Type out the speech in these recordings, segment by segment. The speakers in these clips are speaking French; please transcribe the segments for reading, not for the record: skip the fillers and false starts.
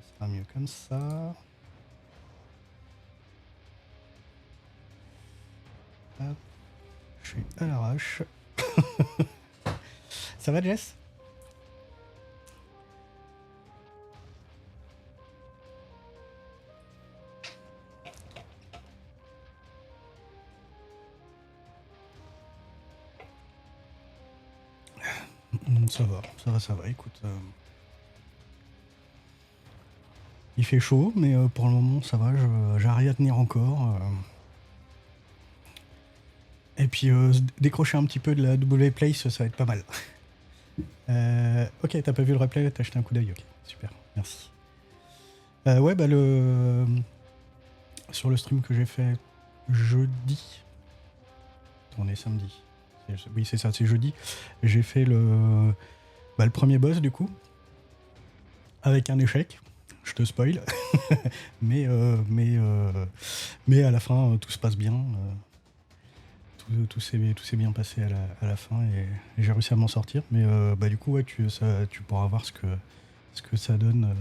Ça sera mieux comme ça. Hop. Je suis à l'arrache. Ça va, Jess? Ça va, écoute. Il fait chaud, mais pour le moment, ça va, j'arrive à tenir encore. Et puis, décrocher un petit peu de la W-Place, ça va être pas mal. Ok, t'as pas vu le replay, t'as jeté un coup d'œil, ok, super, merci. Ouais, bah sur le stream que j'ai fait jeudi, on est samedi, oui c'est ça, c'est jeudi, j'ai fait le premier boss du coup, avec un échec, je te spoil, mais à la fin tout se passe bien, tout s'est bien passé à la fin et j'ai réussi à m'en sortir, mais bah du coup ouais, tu pourras voir ce que ça donne.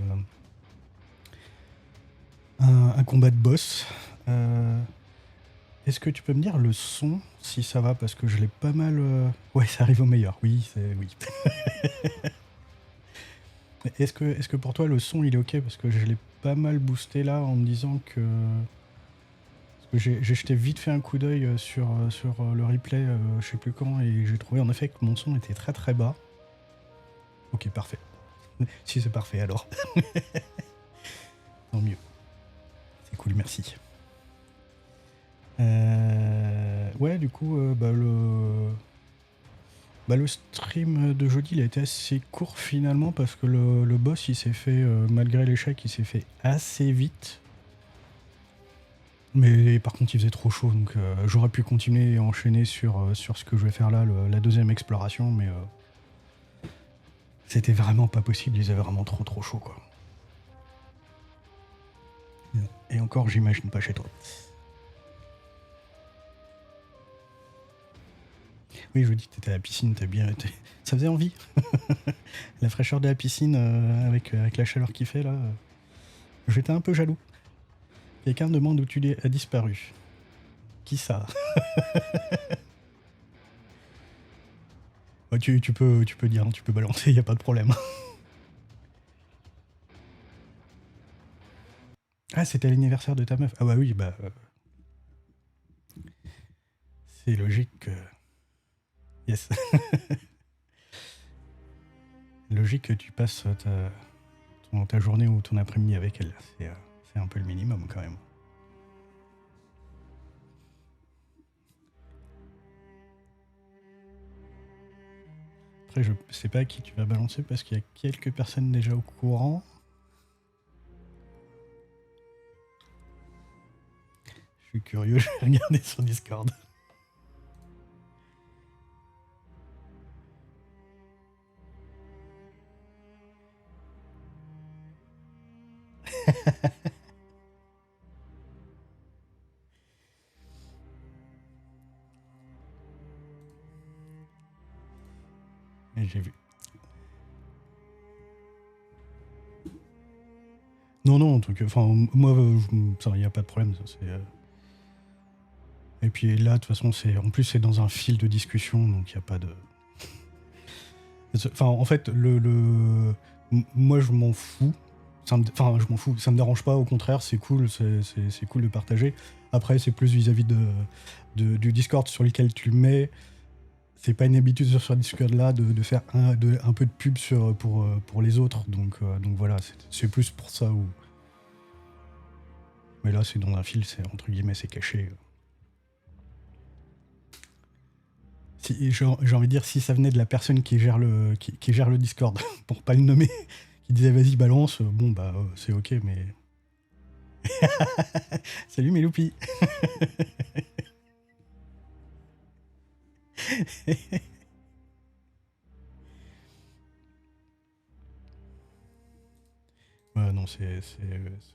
Un combat de boss. Est-ce que tu peux me dire le son, si ça va, parce que je l'ai pas mal... Ouais, ça arrive au meilleur, oui, oui. Est-ce que pour toi le son il est ok, parce que je l'ai pas mal boosté là en me disant que... Parce que j'ai jeté vite fait un coup d'œil sur le replay, je sais plus quand, et j'ai trouvé en effet que mon son était très très bas. Ok, parfait. Si c'est parfait alors. Tant mieux. C'est cool, merci. Ouais, du coup, le stream de jeudi, il a été assez court finalement parce que le boss, il s'est fait, malgré l'échec, il s'est fait assez vite. Mais par contre, il faisait trop chaud, donc j'aurais pu continuer et enchaîner sur ce que je vais faire là, la deuxième exploration, mais c'était vraiment pas possible, il faisait vraiment trop chaud, quoi. Et encore, j'imagine pas chez toi. Oui, je dis que t'étais à la piscine, ça faisait envie. La fraîcheur de la piscine avec la chaleur qu'il fait là, j'étais un peu jaloux. Quelqu'un demande où tu as disparu. Qui ça? Ouais, tu peux dire, hein, tu peux balancer, y a pas de problème. Ah, c'était l'anniversaire de ta meuf. Ah bah oui, bah c'est logique que... Yes. Logique que tu passes ta journée ou ton après-midi avec elle. C'est un peu le minimum quand même. Après, je sais pas à qui tu vas balancer parce qu'il y a quelques personnes déjà au courant. Je suis curieux, je vais regarder sur Discord. Et j'ai vu. Non, en tout cas, enfin, moi, il n'y a pas de problème. Et puis là, de toute façon, en plus, c'est dans un fil de discussion, donc il n'y a pas de... Enfin, en fait, moi, je m'en fous. Enfin, je m'en fous. Ça me dérange pas, au contraire, c'est cool, c'est cool de partager. Après, c'est plus vis-à-vis du Discord sur lequel tu le mets. C'est pas une habitude sur ce Discord-là de faire un peu de pub pour les autres. Donc voilà, c'est plus pour ça. Mais là, c'est dans un fil, c'est entre guillemets, c'est caché. J'ai envie de dire, si ça venait de la personne qui gère qui gère le Discord, pour pas le nommer, qui disait vas-y balance, bon bah c'est ok, mais... Salut mes loupis. Ouais, non,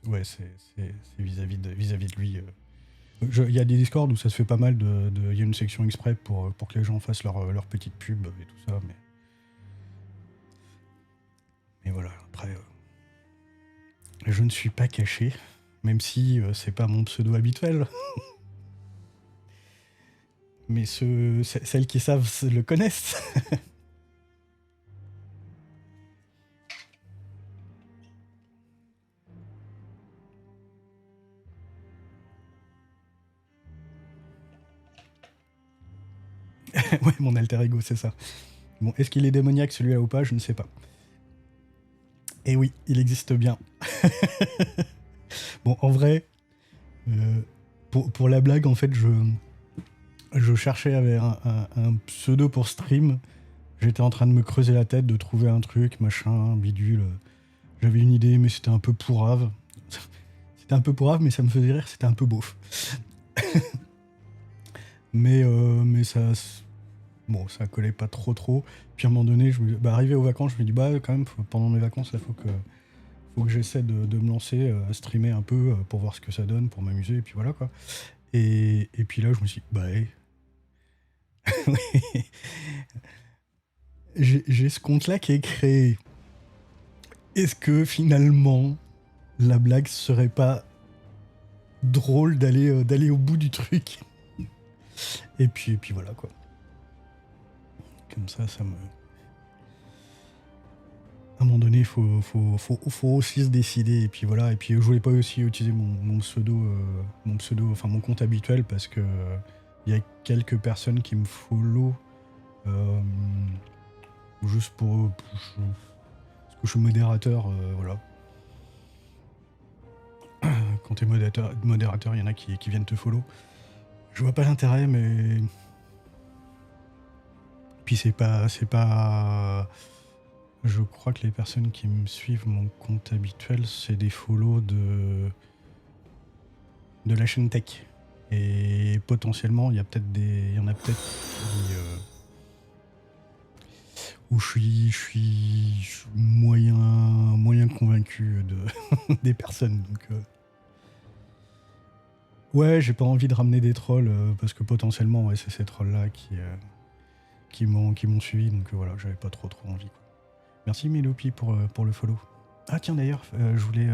ouais, c'est vis-à-vis de lui. Il y a des Discords où ça se fait pas mal il y a une section exprès pour que les gens fassent leur petite pub et tout ça, mais voilà, après... Je ne suis pas caché, même si c'est pas mon pseudo habituel. Mais celles qui savent le connaissent. Ouais, mon alter ego, c'est ça. Bon, est-ce qu'il est démoniaque celui-là ou pas? Je ne sais pas. Et oui, il existe bien. Bon, en vrai, euh, pour la blague, en fait, je cherchais avec un pseudo pour stream. J'étais en train de me creuser la tête, de trouver un truc, machin, bidule. J'avais une idée, mais c'était un peu pourrave. C'était un peu pourrave, mais ça me faisait rire, c'était un peu beauf. mais ça... Bon, ça collait pas trop. Puis à un moment donné, arrivé aux vacances, je me dis, quand même, pendant mes vacances, là, faut que j'essaie de me lancer, à streamer un peu, pour voir ce que ça donne, pour m'amuser, et puis voilà, quoi. Et puis là, je me suis dit, j'ai ce compte-là qui est créé. Est-ce que finalement, la blague serait pas drôle d'aller au bout du truc? Et puis voilà, quoi. Comme ça me... À un moment donné, il faut aussi se décider. Et puis voilà. Et puis je voulais pas aussi utiliser mon pseudo, enfin mon compte habituel, parce que il y a quelques personnes qui me follow, juste parce que je suis modérateur, voilà. Quand t'es modérateur, il y en a qui viennent te follow. Je vois pas l'intérêt, mais puis c'est pas. Je crois que les personnes qui me suivent mon compte habituel, c'est des follow de la chaîne tech. Et potentiellement, il y en a peut-être où je suis moyen convaincu des personnes. Donc, ouais, j'ai pas envie de ramener des trolls, parce que potentiellement, ouais, c'est ces trolls-là qui m'ont suivi. Donc voilà, j'avais pas trop envie, quoi. Merci Mélopi pour le follow. Ah tiens, d'ailleurs, je voulais...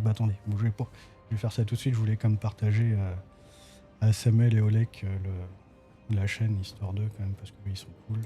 attendez, bougez pas. Je vais faire ça tout de suite. Je voulais quand même partager à Samuel et Olek la chaîne, histoire d'eux quand même, parce qu'ils sont cool.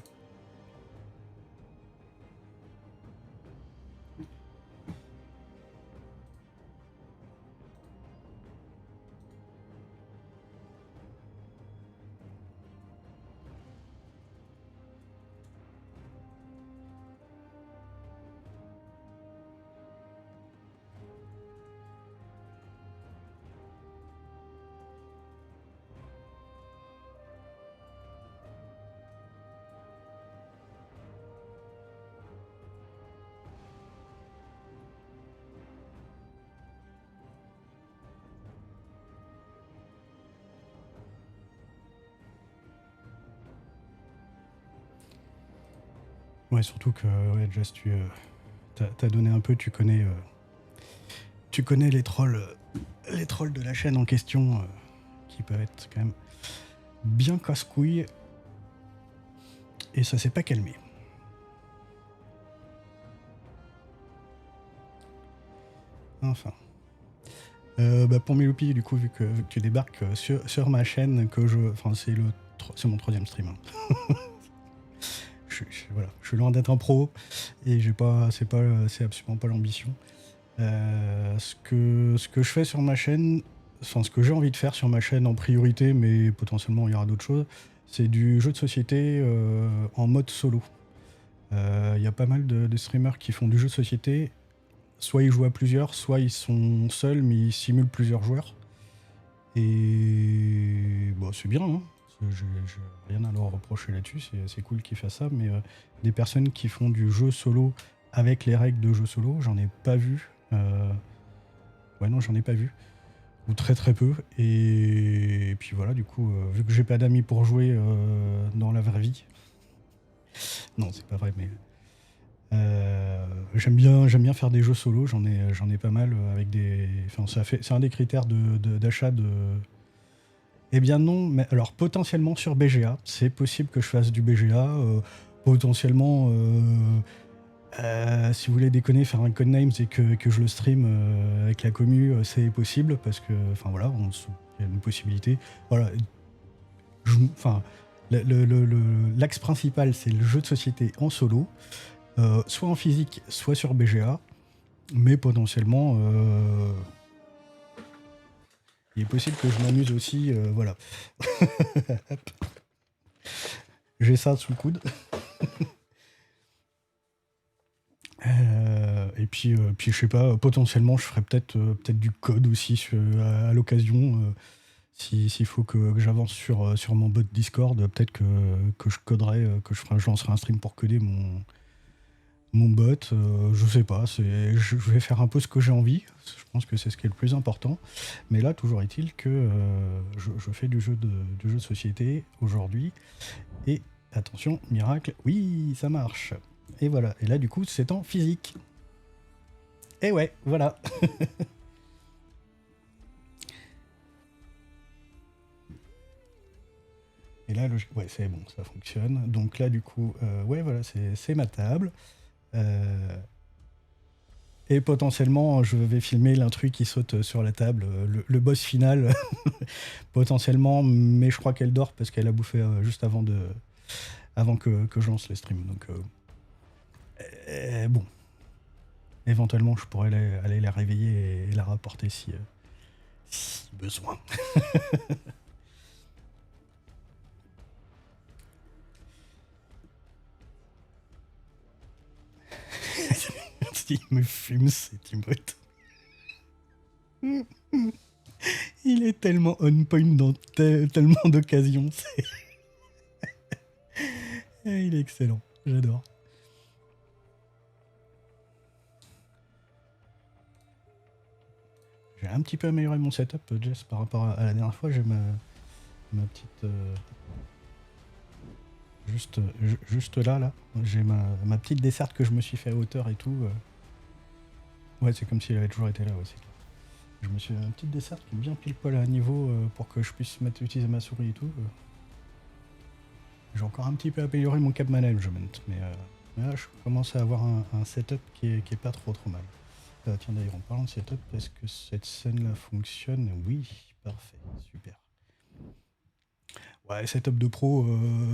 Ouais, surtout que, ouais, Jess, t'as donné un peu, tu connais les trolls de la chaîne en question, qui peuvent être quand même bien casse-couilles. Et ça s'est pas calmé. Enfin. Pour Méloupi, du coup, vu que tu débarques sur ma chaîne, c'est mon 3e stream. Hein. Voilà, je suis loin d'être un pro et c'est absolument pas l'ambition. Ce que je fais sur ma chaîne, enfin ce que j'ai envie de faire sur ma chaîne en priorité, mais potentiellement il y aura d'autres choses, c'est du jeu de société, en mode solo. Il y a pas mal de streamers qui font du jeu de société. Soit ils jouent à plusieurs, soit ils sont seuls, mais ils simulent plusieurs joueurs. Et c'est bien, hein. J'ai rien à leur reprocher là-dessus, c'est cool qu'ils fassent ça, mais des personnes qui font du jeu solo avec les règles de jeu solo, j'en ai pas vu. Ouais, non, j'en ai pas vu. Ou très peu. Et puis voilà, du coup, vu que j'ai pas d'amis pour jouer dans la vraie vie. Non, c'est pas vrai, mais j'aime bien faire des jeux solo, j'en ai pas mal avec des. Enfin, c'est un des critères d'achat de. Eh bien non, mais alors potentiellement sur BGA, c'est possible que je fasse du BGA, potentiellement Si vous voulez déconner, faire un codenames et que je le stream avec la commu, c'est possible parce que, enfin voilà, il y a une possibilité. Voilà, enfin, l'axe principal, c'est le jeu de société en solo, soit en physique, soit sur BGA, mais potentiellement, il est possible que je m'amuse aussi, voilà. J'ai ça sous le coude. Puis je sais pas, potentiellement je ferais peut-être du code aussi à l'occasion. S'il faut que j'avance sur mon bot Discord, peut-être que je coderai, je lancerai un stream pour coder mon bot. Je sais pas, je vais faire un peu ce que j'ai envie. Je pense que c'est ce qui est le plus important. Mais là, toujours est-il que je fais du jeu de société aujourd'hui. Et attention, miracle, oui, ça marche. Et voilà. Et là, du coup, c'est en physique. Et ouais, voilà. Et là, ouais, c'est bon, ça fonctionne. Donc là, du coup, ouais, voilà, c'est ma table. Et potentiellement, je vais filmer l'intrus qui saute sur la table, le boss final, potentiellement, mais je crois qu'elle dort parce qu'elle a bouffé juste avant que je lance le stream. Donc, bon, éventuellement, je pourrais aller la réveiller et la rapporter si besoin. Il me fume, c'est Timoth. Il est tellement on point dans tellement d'occasions. Il est excellent, j'adore. J'ai un petit peu amélioré mon setup, Jess, par rapport à la dernière fois. J'ai ma petite... juste là. J'ai ma petite desserte que je me suis fait à hauteur et tout. Ouais, c'est comme s'il avait toujours été là aussi. Je me suis fait une petite desserte qui est bien pile poil à un niveau pour que je puisse utiliser ma souris et tout. J'ai encore un petit peu amélioré mon cap management, mais là je commence à avoir un setup qui est pas trop mal. Tiens d'ailleurs, en parlant de setup, est-ce que cette scène là fonctionne? Oui, parfait, super. Ouais, setup de pro,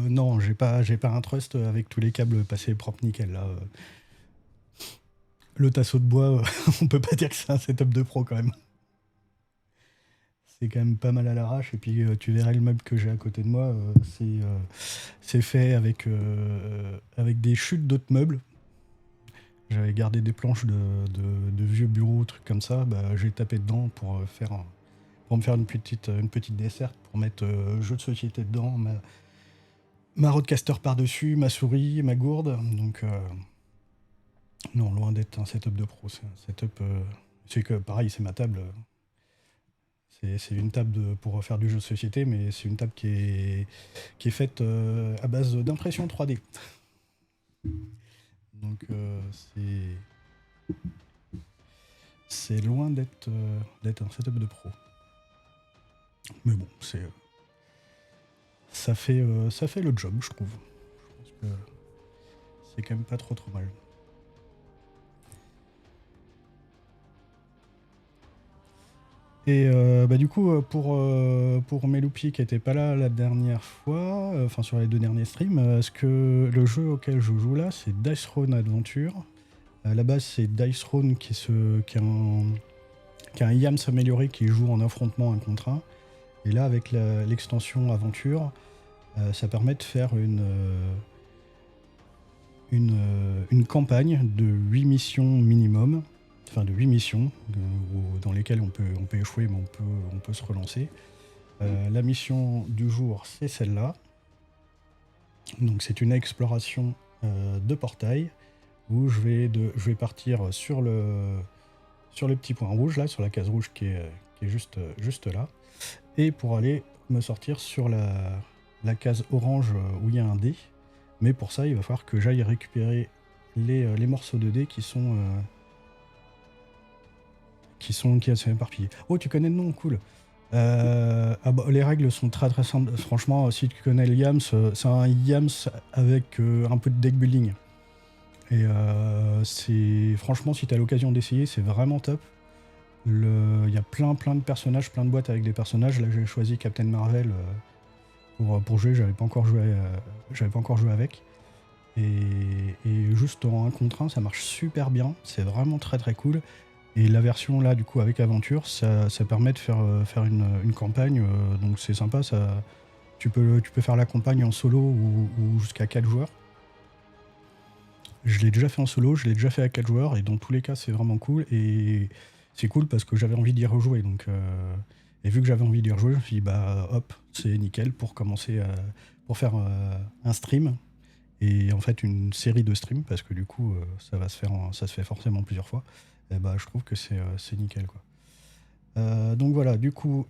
non, j'ai pas un trust avec tous les câbles passés propre nickel là. Le tasseau de bois, on peut pas dire que c'est un setup de pro quand même. C'est quand même pas mal à l'arrache. Et puis tu verras le meuble que j'ai à côté de moi, c'est fait avec des chutes d'autres meubles. J'avais gardé des planches de vieux bureaux, trucs comme ça. Bah, j'ai tapé dedans pour me faire une petite desserte, pour mettre jeu de société dedans, ma roadcaster par-dessus, ma souris, ma gourde. Donc non, loin d'être un setup de pro. C'est un setup... c'est que pareil, c'est ma table. C'est une table pour faire du jeu de société, mais c'est une table qui est faite à base d'impression 3D. Donc c'est loin d'être un setup de pro. Mais bon, ça fait le job, je trouve. Je pense que c'est quand même pas trop mal. Et du coup, pour Meloupi qui était pas là la dernière fois, enfin sur les 2 derniers streams, est-ce que le jeu auquel je joue là, c'est Dice Throne Adventure. À la base, c'est Dice Throne qui a un YAMS amélioré qui joue en affrontement 1 contre 1. Et là, avec l'extension Aventure, ça permet de faire une campagne de 8 missions minimum. Enfin, de 8 missions dans lesquelles on peut échouer, mais on peut se relancer. La mission du jour, c'est celle-là. Donc c'est une exploration de portail où je vais partir sur le petit point rouge, là, sur la case rouge qui est juste là, et pour aller me sortir sur la case orange où il y a un dé. Mais pour ça, il va falloir que j'aille récupérer les morceaux de dés qui sont éparpillés. Oh, tu connais le nom, cool. Les règles sont très simples. Franchement, si tu connais le YAMS, c'est un YAMS avec un peu de deck building. Et franchement, si tu as l'occasion d'essayer, c'est vraiment top. Il y a plein de personnages, plein de boîtes avec des personnages. Là, j'ai choisi Captain Marvel pour jouer. J'avais pas encore joué avec. Et juste en 1 contre 1, ça marche super bien. C'est vraiment très cool. Et la version là, du coup, avec aventure, ça permet de faire une campagne. Donc c'est sympa. Tu peux faire la campagne en solo ou jusqu'à 4 joueurs. Je l'ai déjà fait en solo, je l'ai déjà fait à 4 joueurs, et dans tous les cas, c'est vraiment cool. Et c'est cool parce que j'avais envie d'y rejouer. Et vu que j'avais envie d'y rejouer, je me suis dit, bah hop, c'est nickel pour commencer pour faire un stream. Et en fait, une série de streams, parce que du coup, ça se fait forcément plusieurs fois. Et bah, je trouve que c'est nickel, quoi. Donc voilà, du coup,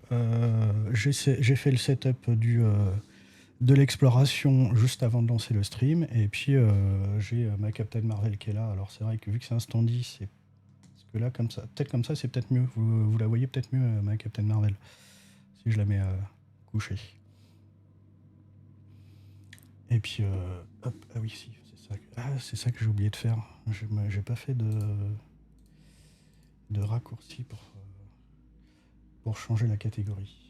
j'ai fait le setup de l'exploration juste avant de lancer le stream, et puis j'ai ma Captain Marvel qui est là. Alors c'est vrai que vu que c'est un standy, c'est parce que là comme ça c'est peut-être mieux. Vous la voyez peut-être mieux, ma Captain Marvel, si je la mets couchée. Et puis hop, ah oui, si, c'est ça que j'ai oublié de faire. J'ai pas fait de raccourci pour changer la catégorie.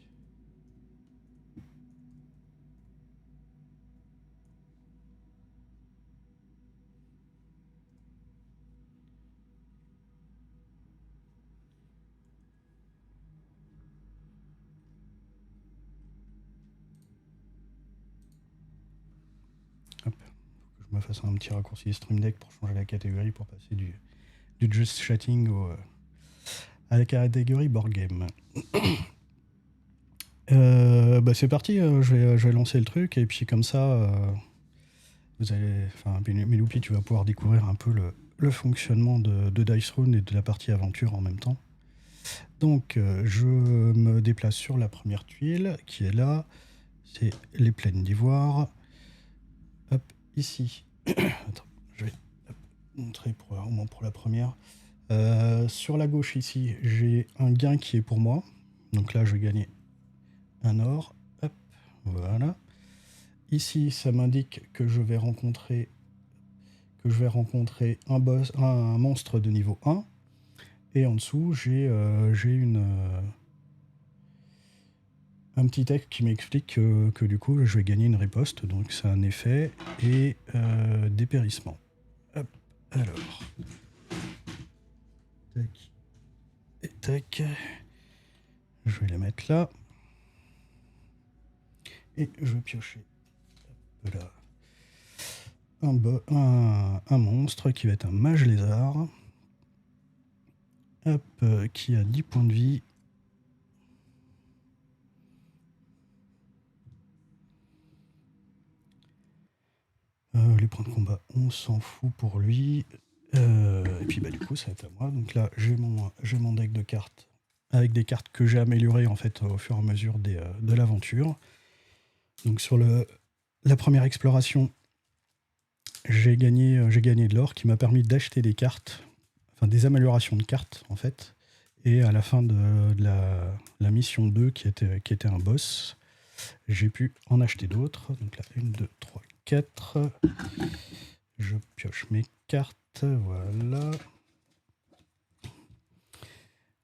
Hop, faut que je me fasse un petit raccourci Stream Deck pour changer la catégorie, pour passer du Just Chatting à la catégorie Board Game. Bah c'est parti, je vais lancer le truc, et puis comme ça, vous allez, enfin, Miloupi, tu vas pouvoir découvrir un peu le fonctionnement de Dice Throne et de la partie aventure en même temps. Donc, je me déplace sur la première tuile qui est là, c'est les plaines d'ivoire. Hop, ici. Attends, je vais montrer au moins pour la première. Sur la gauche ici, j'ai un gain qui est pour moi. Donc là, je vais gagner un or. Hop, voilà. Ici, ça m'indique que je vais rencontrer un boss, un monstre de niveau 1. Et en dessous, j'ai un petit texte qui m'explique que du coup, je vais gagner une riposte. Donc c'est un effet et dépérissement. Hop, alors. Tac. Et tac. Je vais la mettre là. Et je vais piocher. Hop là. Un monstre qui va être un mage lézard. Hop, qui a 10 points de vie. Les points de combat, on s'en fout pour lui. Et puis bah du coup, ça va être à moi. Donc là, j'ai mon deck de cartes avec des cartes que j'ai améliorées en fait au fur et à mesure de l'aventure. Donc sur la première exploration, j'ai gagné de l'or qui m'a permis d'acheter des cartes, enfin des améliorations de cartes en fait. Et à la fin de la mission 2, qui était un boss, j'ai pu en acheter d'autres. Donc là, 1, 2, 3, 4. Je pioche mes cartes, voilà.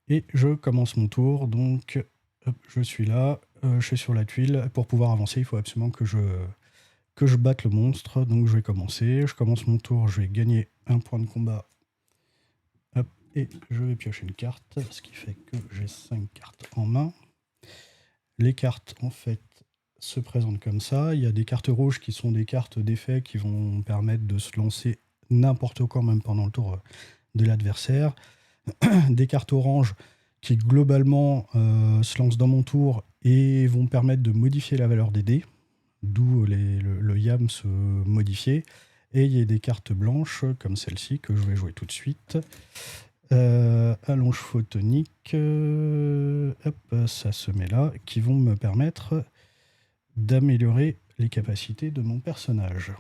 Et je commence mon tour, donc hop, je suis là, je suis sur la tuile. Pour pouvoir avancer, il faut absolument que je batte le monstre, donc je vais commencer. Je commence mon tour, je vais gagner un point de combat. Hop, et je vais piocher une carte, ce qui fait que j'ai 5 cartes en main. Les cartes, en fait, se présentent comme ça. Il y a des cartes rouges qui sont des cartes d'effet qui vont permettre de se lancer n'importe quand, même pendant le tour de l'adversaire. Des cartes oranges qui globalement se lancent dans mon tour et vont permettre de modifier la valeur des dés, d'où le YAM se modifier. Et il y a des cartes blanches comme celle-ci que je vais jouer tout de suite. Allonge photonique, hop, ça se met là, qui vont me permettre d'améliorer les capacités de mon personnage.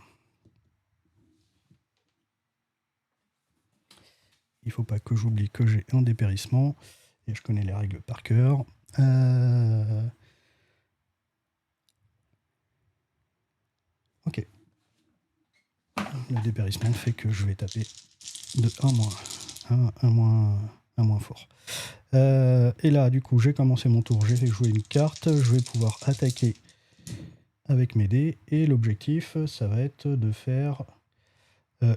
Il ne faut pas que j'oublie que j'ai un dépérissement, et je connais les règles par cœur. Ok. Le dépérissement fait que je vais taper de 1 moins fort. Et là, du coup, j'ai commencé mon tour, j'ai fait jouer une carte, je vais pouvoir attaquer avec mes dés, et l'objectif, ça va être de faire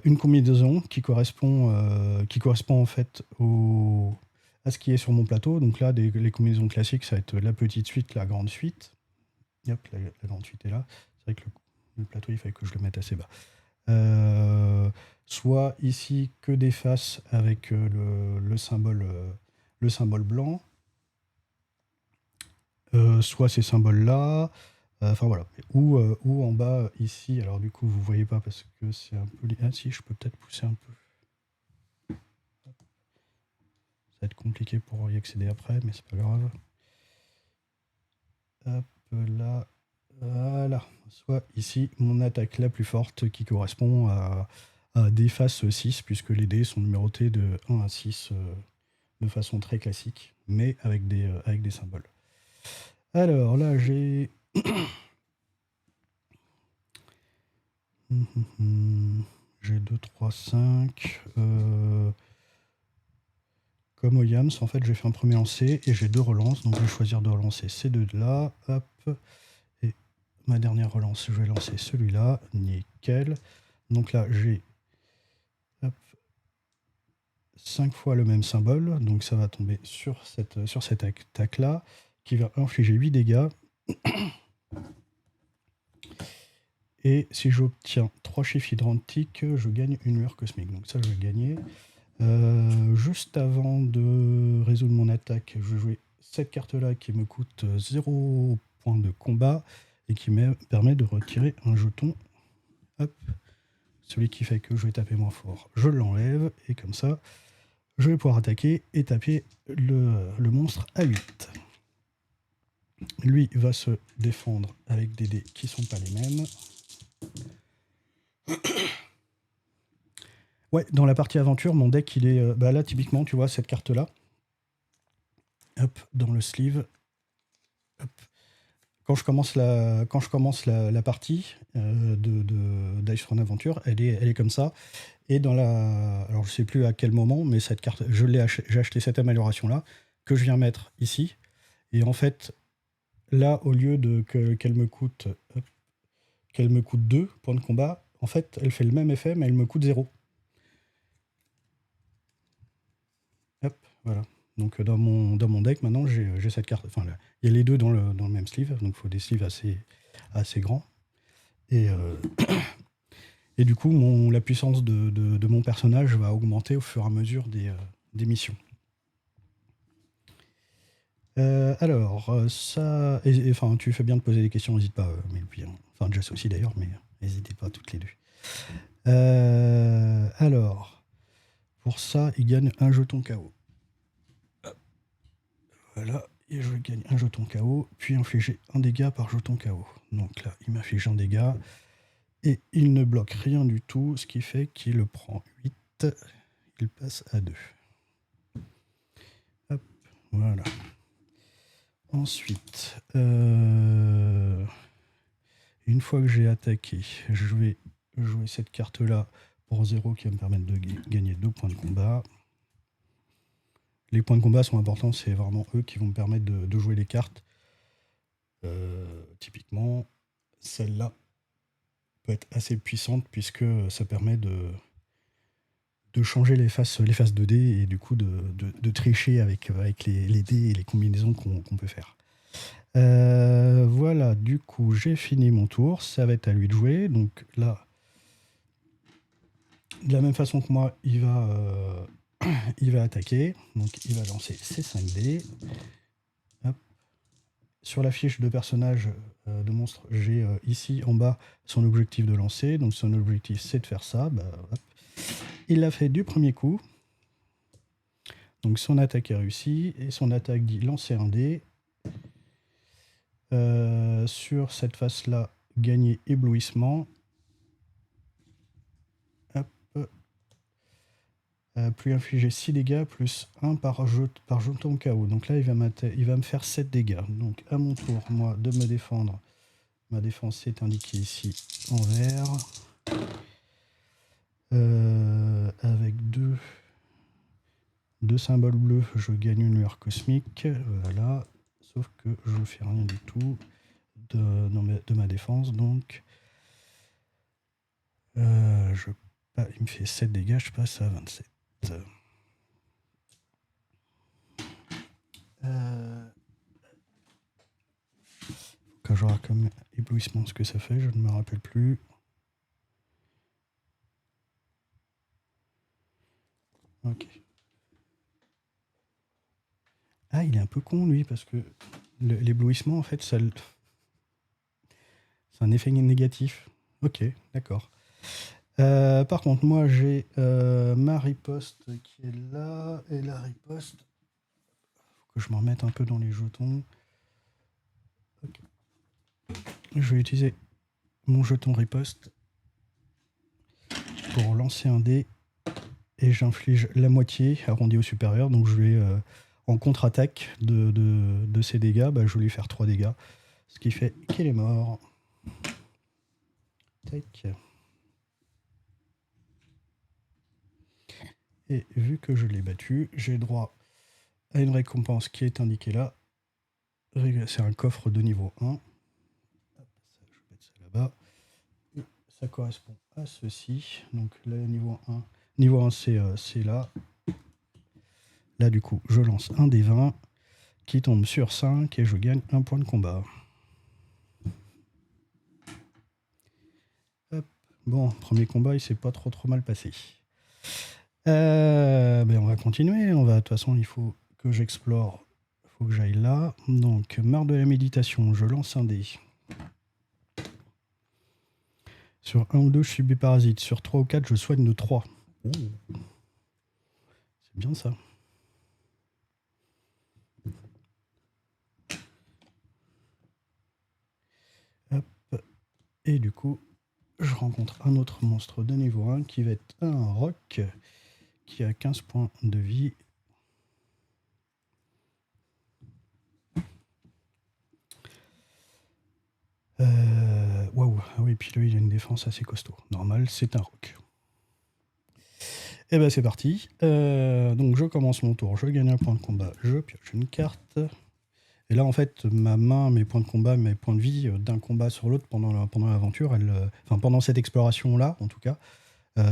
une combinaison qui correspond en fait à ce qui est sur mon plateau. Donc là, les combinaisons classiques, ça va être la petite suite, la grande suite. Hop, la grande suite est là. C'est vrai que le plateau, il fallait que je le mette assez bas. Soit ici que des faces avec le symbole blanc, soit ces symboles-là, enfin voilà, ou en bas ici, alors du coup vous voyez pas parce que c'est un peu... Ah si, je peux peut-être pousser un peu. Ça va être compliqué pour y accéder après, mais c'est pas grave. Hop là, voilà. Soit ici, mon attaque la plus forte qui correspond à des faces 6, puisque les dés sont numérotés de 1 à 6 de façon très classique, mais avec des symboles. Alors là, j'ai... j'ai 2, 3, 5. Comme au Yams, en fait, j'ai fait un premier lancer et j'ai 2 relances, donc je vais choisir de relancer ces deux-là. Hop. Et ma dernière relance, je vais lancer celui-là. Nickel. Donc là, j'ai 5 fois le même symbole, donc ça va tomber sur cette attaque-là, qui va infliger 8 dégâts. Et si j'obtiens 3 chiffres identiques, je gagne une lueur cosmique. Donc ça, je vais gagner. Juste avant de résoudre mon attaque, je vais jouer cette carte-là qui me coûte 0 points de combat et qui me permet de retirer un jeton. Hop. Celui qui fait que je vais taper moins fort, je l'enlève, et comme ça, je vais pouvoir attaquer et taper le monstre à 8. Lui va se défendre avec des dés qui sont pas les mêmes. Ouais, dans la partie aventure, mon deck, il est... là, typiquement, tu vois, cette carte-là. Hop, dans le sleeve. Hop. Quand je commence la partie de Dice Run Aventure, elle est comme ça. Et dans la... Alors, je sais plus à quel moment, mais cette carte, j'ai acheté cette amélioration-là, que je viens mettre ici. Et en fait, là, au lieu qu'elle me coûte 2 points de combat, en fait, elle fait le même effet, mais elle me coûte 0. Hop, voilà. Donc dans mon deck, maintenant, j'ai cette carte. Enfin, il y a les deux dans le même sleeve, donc il faut des sleeves assez grands. Et, et du coup, la puissance de mon personnage va augmenter au fur et à mesure des missions. Alors, ça... enfin, tu fais bien de poser des questions, n'hésite pas. Mais puis, enfin, Jess aussi d'ailleurs, mais n'hésitez pas toutes les deux. Alors, pour ça, il gagne un jeton KO. Voilà, et je gagne un jeton KO, puis infliger un dégât par jeton KO. Donc là, il m'inflige un dégât, et il ne bloque rien du tout, ce qui fait qu'il prend 8, il passe à 2. Hop, voilà. Ensuite, une fois que j'ai attaqué, je vais jouer cette carte-là pour 0 qui va me permettre de gagner 2 points de combat. Les points de combat sont importants, c'est vraiment eux qui vont me permettre de jouer les cartes. Typiquement, celle-là peut être assez puissante puisque ça permet de changer les faces 2D et du coup de tricher avec les dés et les combinaisons qu'on peut faire. Voilà, du coup, j'ai fini mon tour. Ça va être à lui de jouer. Donc là, de la même façon que moi, il va attaquer. Donc il va lancer ses 5 dés. Hop. Sur la fiche de personnage de monstre, j'ai ici en bas son objectif de lancer. Donc son objectif, c'est de faire ça. Hop. Il l'a fait du premier coup. Donc son attaque est réussie. Et son attaque dit lancer un dé. Sur cette face-là, gagner éblouissement. Hop. Plus infliger 6 dégâts, plus 1 par jeton KO. Donc là, il va me faire 7 dégâts. Donc à mon tour, moi, de me défendre. Ma défense est indiquée ici en vert. Avec deux symboles bleus, je gagne une lueur cosmique. Voilà. Sauf que je ne fais rien du tout de ma défense. Donc, il me fait 7 dégâts, je passe à 27. Quand j'aurai comme éblouissement ce que ça fait, je ne me rappelle plus. Ok. Ah, il est un peu con lui, parce que l'éblouissement, en fait, c'est un effet négatif. Ok, d'accord. Par contre, moi, j'ai ma riposte qui est là, et la riposte, faut que je m'en remette un peu dans les jetons. Okay. Je vais utiliser mon jeton riposte pour lancer un dé, et j'inflige la moitié arrondi au supérieur, donc je vais, en contre-attaque de ces dégâts, bah, je vais lui faire 3 dégâts, ce qui fait qu'il est mort. Tac. Et vu que je l'ai battu, j'ai droit à une récompense qui est indiquée là. C'est un coffre de niveau 1. Hop, ça, je vais mettre ça là-bas. Et ça correspond à ceci. Donc là, niveau 1. Niveau 1, c'est là. Là, du coup, je lance un des 20 qui tombe sur 5 et je gagne un point de combat. Hop. Bon, premier combat, il s'est pas trop mal passé. Ben on va continuer. De toute façon, il faut que j'explore. Il faut que j'aille là. Donc, marre de la méditation, je lance un dé. Sur 1 ou 2, je subis parasite. Sur 3 ou 4, je soigne de 3. Oh. C'est bien ça. Hop. Et du coup, je rencontre un autre monstre de niveau 1 qui va être un roc qui a 15 points de vie. Waouh. Ah oui, puis lui, il a une défense assez costaud. Normal, c'est un roc. Et ben c'est parti. Donc je commence mon tour, je gagne un point de combat, je pioche une carte. Et là en fait ma main, mes points de combat, mes points de vie d'un combat sur l'autre pendant l'aventure, enfin pendant cette exploration là en tout cas,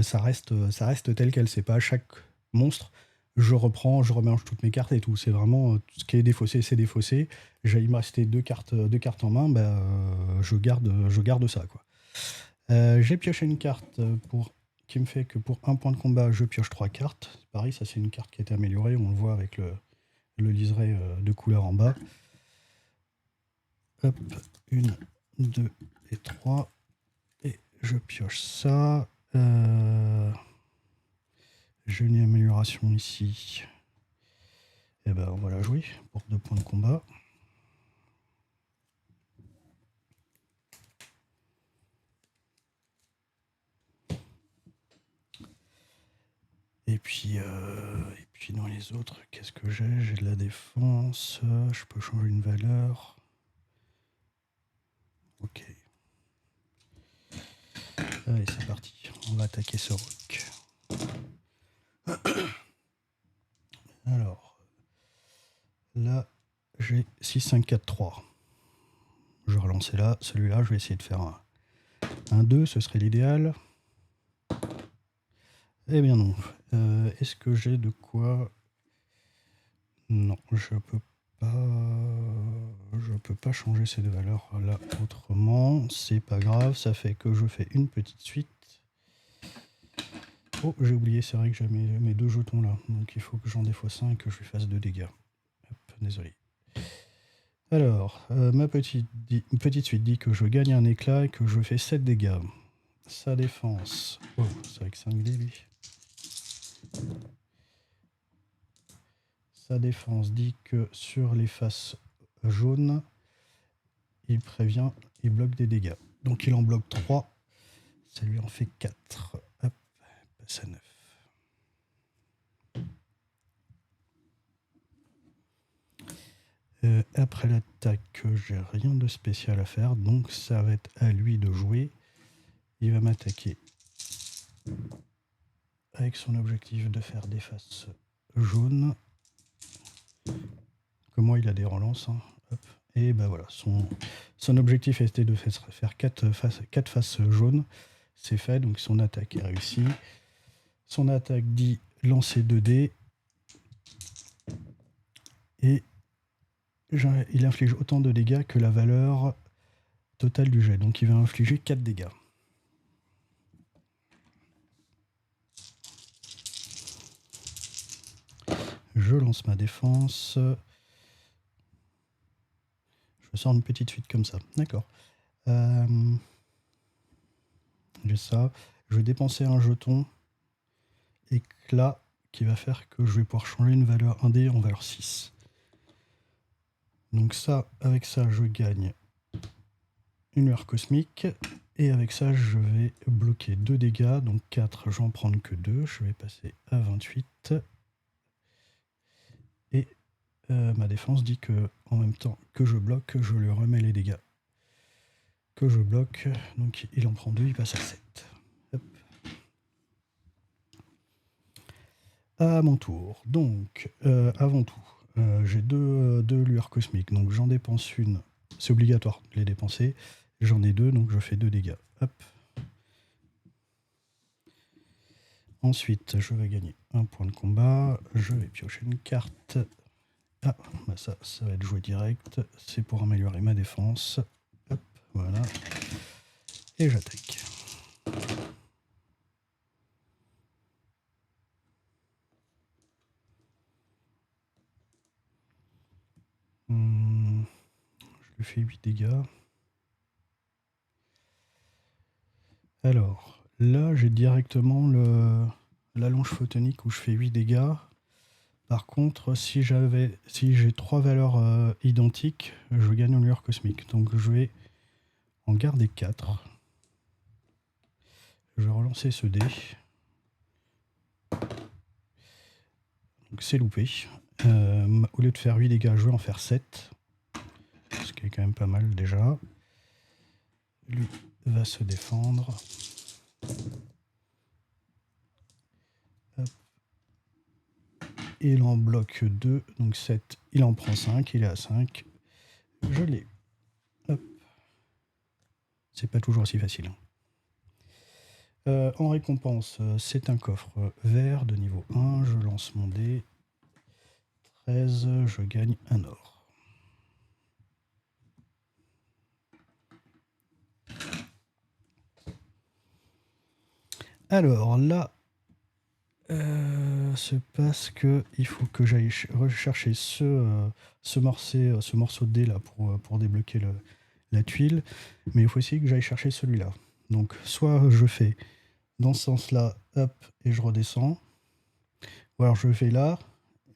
ça reste tel quel. C'est pas à chaque monstre je reprends, je remélange toutes mes cartes et tout. C'est vraiment tout ce qui est défaussé, c'est défaussé. Il me restait deux cartes en main, je garde ça quoi. J'ai pioché une carte qui me fait que pour un point de combat, je pioche 3 cartes. Pareil, ça c'est une carte qui a été améliorée, on le voit avec le liseré de couleur en bas. Hop, 1, 2 et 3. Et je pioche ça. J'ai une amélioration ici. Et ben on va la jouer pour 2 points de combat. Et puis dans les autres, qu'est-ce que j'ai? J'ai de la défense, je peux changer une valeur. Ok. Allez, c'est parti. On va attaquer ce roc. Alors, là, j'ai 6, 5, 4, 3. Je vais relancer là. Celui-là, je vais essayer de faire un 2, ce serait l'idéal. Eh bien non. Est-ce que j'ai de quoi? Non, je peux pas changer ces deux valeurs là autrement. C'est pas grave, ça fait que je fais une petite suite. Oh, j'ai oublié, c'est vrai que j'ai mes 2 jetons là. Donc il faut que j'en défausse un et que je lui fasse 2 dégâts. Hop, désolé. Alors, ma petite suite dit que je gagne un éclat et que je fais 7 dégâts. Sa défense. Oh, c'est avec 5 dés lui. Sa défense dit que sur les faces jaunes, il prévient, il bloque des dégâts. Donc il en bloque 3. Ça lui en fait 4. Hop, passe à 9. Après l'attaque, j'ai rien de spécial à faire, donc ça va être à lui de jouer. Il va m'attaquer avec son objectif de faire des faces jaunes. Comme moi, il a des relances. Hein. Hop. Et ben voilà, son objectif était de faire 4 faces jaunes. C'est fait, donc son attaque est réussie. Son attaque dit lancer 2 dés. Et il inflige autant de dégâts que la valeur totale du jet. Donc il va infliger 4 dégâts. Je lance ma défense. Je sors une petite suite comme ça. D'accord. J'ai ça. Je vais dépenser un jeton éclat qui va faire que je vais pouvoir changer une valeur 1D en valeur 6. Donc ça, avec ça, je gagne une lueur cosmique. Et avec ça, je vais bloquer 2 dégâts. Donc 4, j'en prends que 2. Je vais passer à 28. Et ma défense dit que en même temps que je bloque, je lui remets les dégâts que je bloque. Donc il en prend 2, il passe à 7. Hop. À mon tour. Donc, avant tout, j'ai deux lueurs cosmiques. Donc j'en dépense une. C'est obligatoire de les dépenser. J'en ai 2, donc je fais 2 dégâts. Hop. Ensuite, je vais gagner un point de combat. Je vais piocher une carte. Ah, bah ça va être joué direct. C'est pour améliorer ma défense. Hop, voilà. Et j'attaque. Je lui fais 8 dégâts. Alors, là, j'ai directement la longe photonique où je fais 8 dégâts. Par contre, si j'ai 3 valeurs identiques, je gagne une lueur cosmique. Donc je vais en garder 4. Je vais relancer ce dé. Donc c'est loupé. Au lieu de faire 8 dégâts, je vais en faire 7. Ce qui est quand même pas mal déjà. Lui va se défendre. Hop. Il en bloque 2, donc 7. Il en prend 5, il est à 5. Je l'ai. Hop. C'est pas toujours aussi facile. En récompense, c'est un coffre vert de niveau 1. Je lance mon dé. 13, je gagne un or. Alors là, se passe que il faut que j'aille rechercher ce morceau de dé là pour débloquer la tuile, mais il faut aussi que j'aille chercher celui-là. Donc soit je fais dans ce sens-là, hop, et je redescends, ou alors je fais là,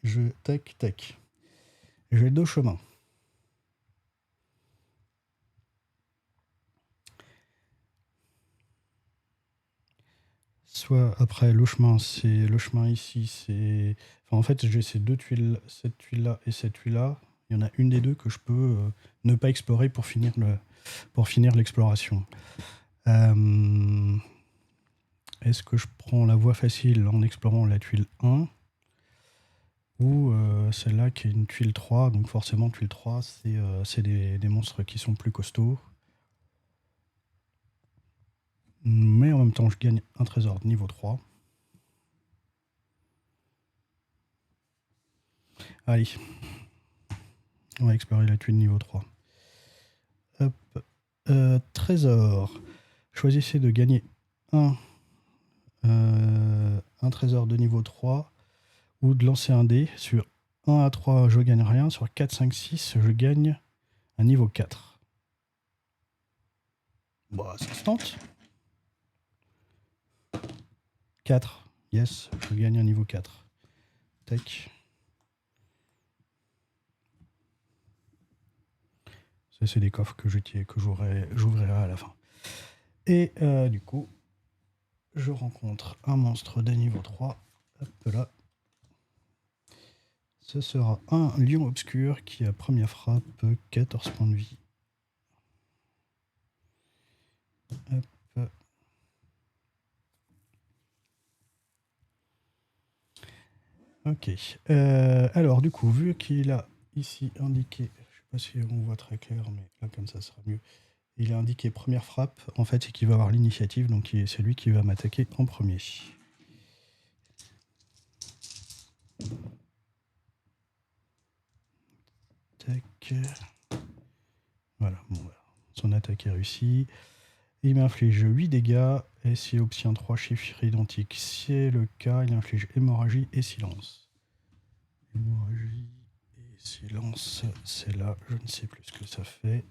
je tac tac. J'ai 2 chemins. Soit après le chemin ici, c'est. Enfin, en fait, j'ai ces 2 tuiles, cette tuile-là et cette tuile-là. Il y en a une des deux que je peux ne pas explorer pour finir l'exploration. Est-ce que je prends la voie facile en explorant la tuile 1 ou celle-là qui est une tuile 3? Donc forcément, tuile 3, c'est des monstres qui sont plus costauds. Mais en même temps, je gagne un trésor de niveau 3. Allez, on va explorer la tuile niveau 3. Hop. Trésor. Choisissez de gagner un trésor de niveau 3 ou de lancer un dé. Sur 1 à 3, je gagne rien. Sur 4, 5, 6, je gagne un niveau 4. Bah, ça se tente. 4. Yes, je gagne un niveau 4. Tac. Ça, c'est des coffres que j'ouvrirai à la fin. Et du coup, je rencontre un monstre de niveau 3. Hop là. Ce sera un lion obscur qui, à première frappe, 14 points de vie. Hop. Ok. Alors, du coup, vu qu'il a ici indiqué, je sais pas si on voit très clair, mais là, comme ça sera mieux. Il a indiqué première frappe. En fait, c'est qu'il va avoir l'initiative, donc c'est lui qui va m'attaquer en premier. Tac. Voilà, bon, voilà. Son attaque est réussie. Il m'inflige 8 dégâts, et s'il obtient 3 chiffres identiques, c'est le cas, il inflige hémorragie et silence. Hémorragie et silence, c'est là, je ne sais plus ce que ça fait.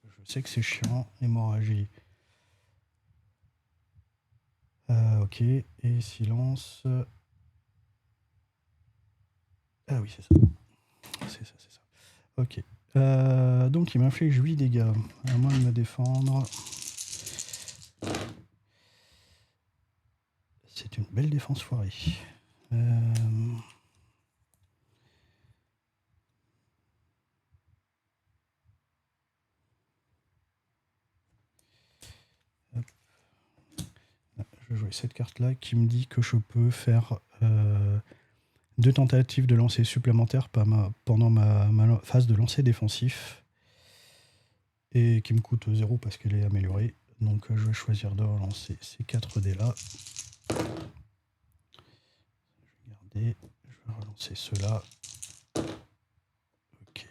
Je sais que c'est chiant, hémorragie. Ok, et silence. Ah oui, c'est ça. C'est ça, c'est ça. Ok. Donc il m'inflige 8 dégâts, à moins de me défendre. C'est une belle défense foirée. Je vais jouer cette carte-là qui me dit que je peux faire 2 tentatives de lancer supplémentaires pendant ma phase de lancer défensif. Et qui me coûte 0 parce qu'elle est améliorée. Donc je vais choisir de relancer ces 4 dés-là. Je vais garder. Je vais relancer ceux-là. Ok.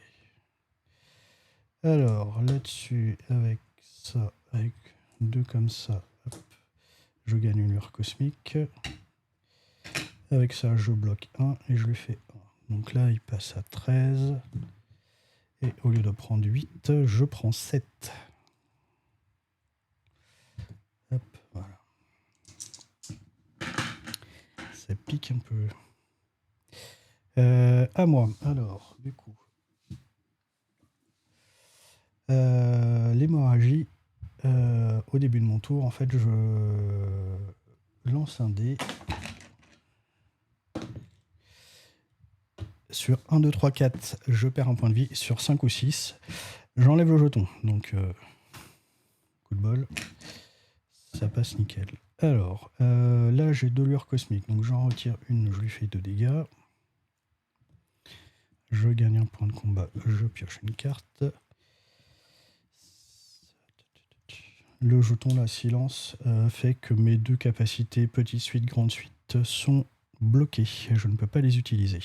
Alors là-dessus, avec ça, avec 2 comme ça, hop, je gagne une lueur cosmique. Avec ça, je bloque 1 et je lui fais 1. Donc là, il passe à 13. Et au lieu de prendre 8, je prends 7. Hop, voilà. Ça pique un peu. À moi. Alors, du coup. L'hémorragie. Au début de mon tour, en fait, je lance un dé. Sur 1, 2, 3, 4, je perds un point de vie. Sur 5 ou 6, j'enlève le jeton. Donc, coup de bol. Ça passe nickel. Alors, là, j'ai 2 lueurs cosmiques. Donc, j'en retire une, je lui fais 2 dégâts. Je gagne un point de combat. Je pioche une carte. Le jeton, là, silence, fait que mes 2 capacités, petite suite, grande suite, sont bloquées. Je ne peux pas les utiliser.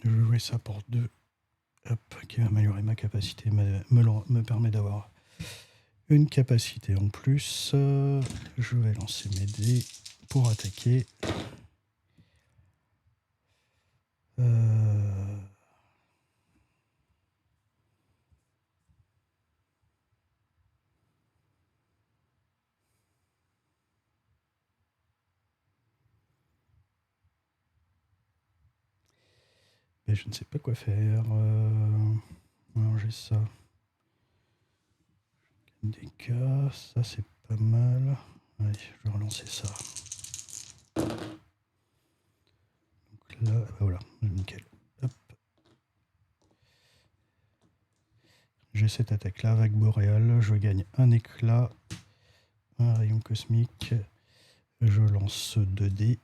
Je vais jouer ça pour 2. Hop, qui va améliorer ma capacité, me permet d'avoir une capacité en plus. Je vais lancer mes dés pour attaquer. Mais je ne sais pas quoi faire. Alors j'ai ça. Des cas, ça c'est pas mal. Allez, je vais relancer ça. Donc là, bah voilà, nickel. Hop. J'ai cette attaque là avec Boréal. Je gagne un éclat, un rayon cosmique. Je lance 2 dés.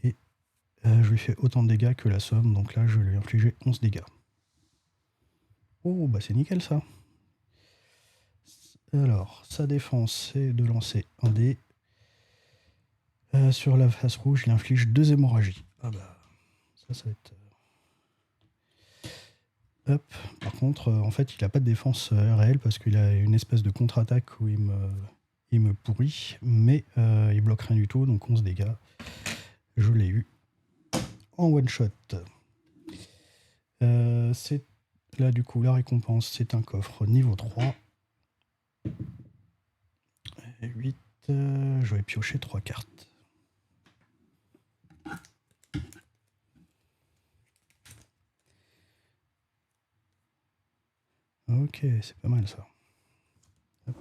Et je lui fais autant de dégâts que la somme. Donc là, je vais lui infliger 11 dégâts. Oh, bah c'est nickel ça. Alors, sa défense, c'est de lancer un dé. Sur la face rouge, il inflige 2 hémorragies. Ah bah, ça va être... Hop. Par contre, en fait, il n'a pas de défense réelle parce qu'il a une espèce de contre-attaque où il me pourrit, mais il bloque rien du tout, donc 11 dégâts. Je l'ai eu en one-shot. C'est là, du coup, la récompense, c'est un coffre niveau 3. Et 8, je vais piocher 3 cartes. Ok, c'est pas mal ça. Hop.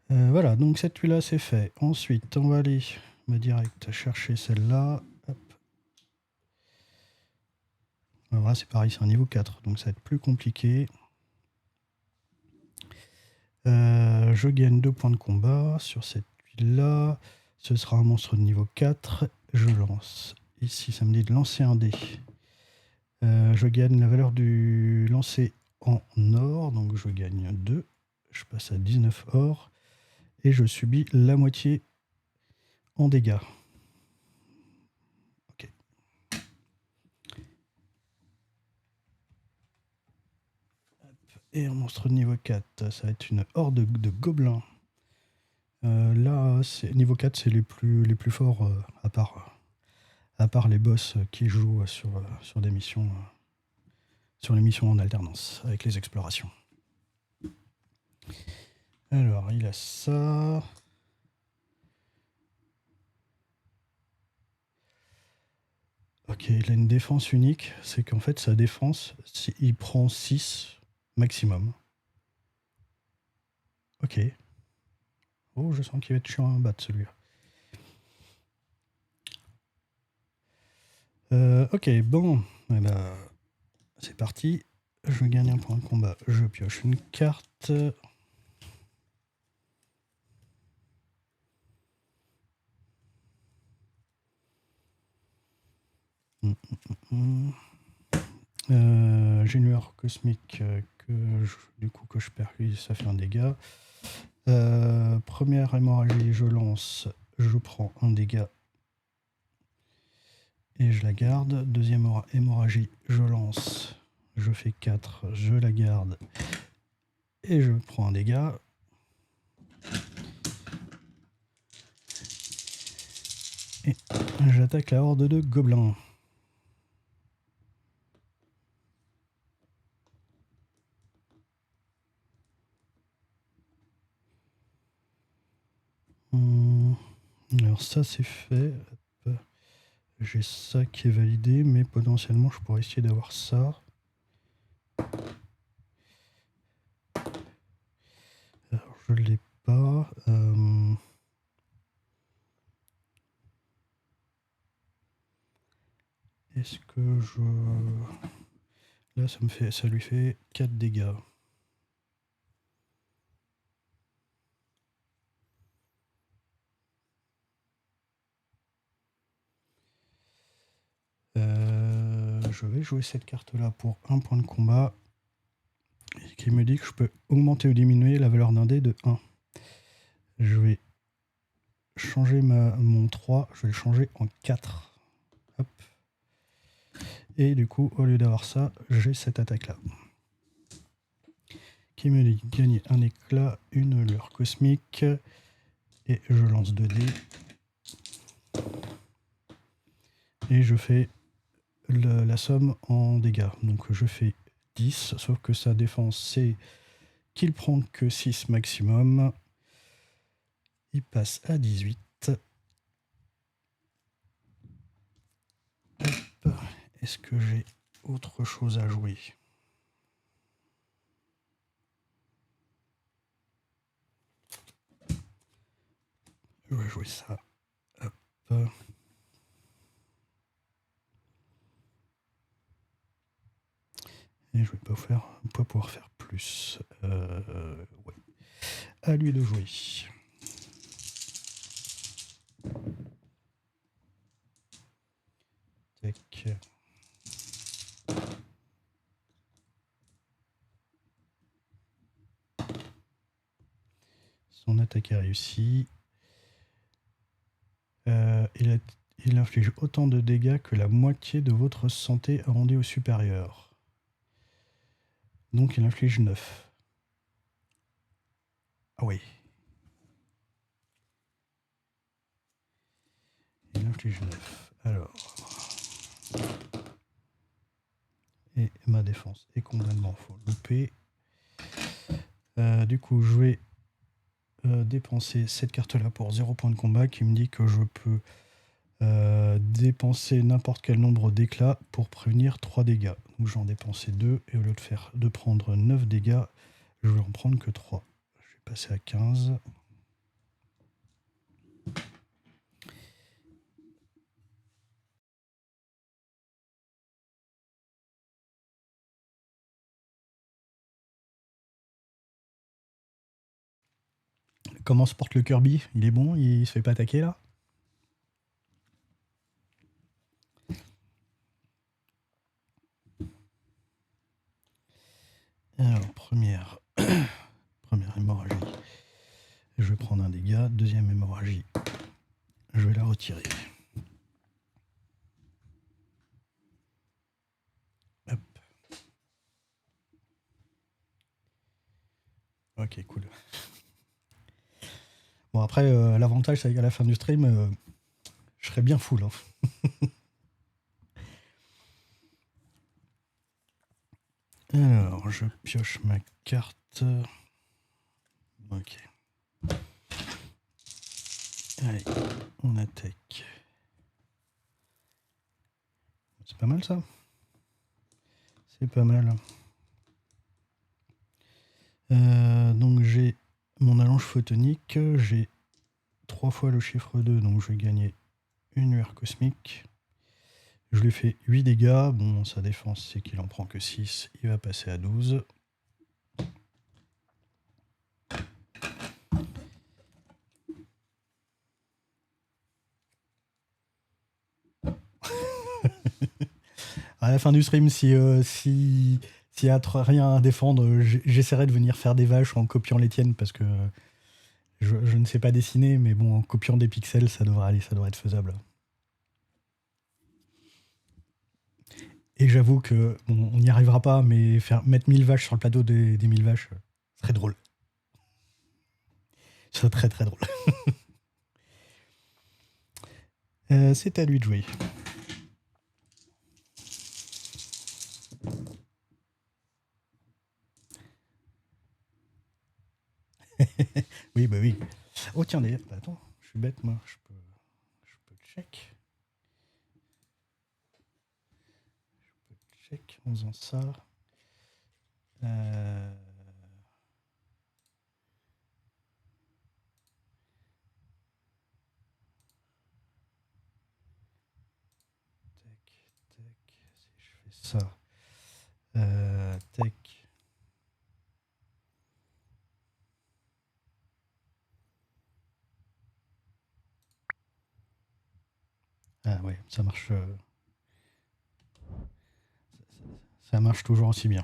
Voilà, donc cette tuile-là, c'est fait. Ensuite, on va aller direct chercher celle-là. Hop. Alors là, c'est pareil, c'est un niveau 4, donc ça va être plus compliqué. Je gagne 2 points de combat sur cette tuile-là. Ce sera un monstre de niveau 4. Je lance. Ici, ça me dit de lancer un dé. Je gagne la valeur du lancer en or, donc je gagne 2. Je passe à 19 or. Et je subis la moitié en dégâts. Ok. Et un monstre de niveau 4, ça va être une horde de gobelins. Là, niveau 4, c'est les plus forts, à part les boss qui jouent sur des missions, sur les missions en alternance avec les explorations. Alors, il a ça. Ok, il a une défense unique, c'est qu'en fait sa défense, il prend 6 maximum. Ok. Oh, je sens qu'il va être chiant à battre celui-là. Ok, bon, eh ben, c'est parti. Je gagne un point de combat, je pioche une carte. J'ai une lueur cosmique que je percute, ça fait un dégât. Première hémorragie, je lance, je prends un dégât et je la garde. Deuxième hémorragie, je lance, je fais 4, je la garde et je prends un dégât. Et j'attaque la horde de gobelins. Alors ça c'est fait. J'ai ça qui est validé, mais potentiellement je pourrais essayer d'avoir ça. Alors je l'ai pas. Est-ce que je... Là ça lui fait 4 dégâts. Je vais jouer cette carte-là pour un point de combat, qui me dit que je peux augmenter ou diminuer la valeur d'un dé de 1. Je vais changer mon 3, je vais le changer en 4. Hop. Et du coup, au lieu d'avoir ça, j'ai cette attaque-là. Qui me dit gagner un éclat, une lueur cosmique. Et je lance 2 dés. Et je fais la somme en dégâts. Donc je fais 10, sauf que sa défense, c'est qu'il prend que 6 maximum. Il passe à 18. Est-ce que j'ai autre chose à jouer? Je vais jouer ça. Hop. Et je vais pas pouvoir faire plus. Ouais. À lui de jouer. Tac. Son attaque est réussie. Il inflige autant de dégâts que la moitié de votre santé arrondie au supérieur. Donc il inflige 9. Ah oui. Il inflige 9. Alors. Et ma défense est complètement loupée. Du coup, je vais dépenser cette carte-là pour 0 point de combat, qui me dit que je peux dépenser n'importe quel nombre d'éclats pour prévenir 3 dégâts. Donc j'en dépensais 2, et au lieu de prendre 9 dégâts, je vais en prendre que 3. Je vais passer à 15. Comment se porte le Kirby? Il est bon? Il se fait pas attaquer là? Alors, première hémorragie. Je vais prendre un dégât. Deuxième hémorragie. Je vais la retirer. Hop. Ok, cool. Bon, après, l'avantage, c'est qu'à la fin du stream, je serai bien full. Hein. Alors, je pioche ma carte. Ok. Allez, on attaque. C'est pas mal ça. C'est pas mal. Donc j'ai mon allonge photonique. J'ai 3 fois le chiffre 2, donc je vais gagner une lueur cosmique. Je lui fais 8 dégâts. Bon, sa défense, c'est qu'il en prend que 6. Il va passer à 12. À la fin du stream, s'il y a rien à défendre, j'essaierai de venir faire des vaches en copiant les tiennes parce que je ne sais pas dessiner, mais bon, en copiant des pixels, ça devrait aller, ça devrait être faisable. Et j'avoue que bon, on n'y arrivera pas, mais mettre 1000 vaches sur le plateau des 1000 vaches, serait drôle. Ce serait très très drôle. C'est à lui de jouer. Oui, bah oui. Oh tiens, d'ailleurs, attends, je suis bête, moi. Je peux check. Je peux check en faisant ça. Si je fais ça. Tac. Ah ouais, ça marche. Ça marche toujours aussi bien.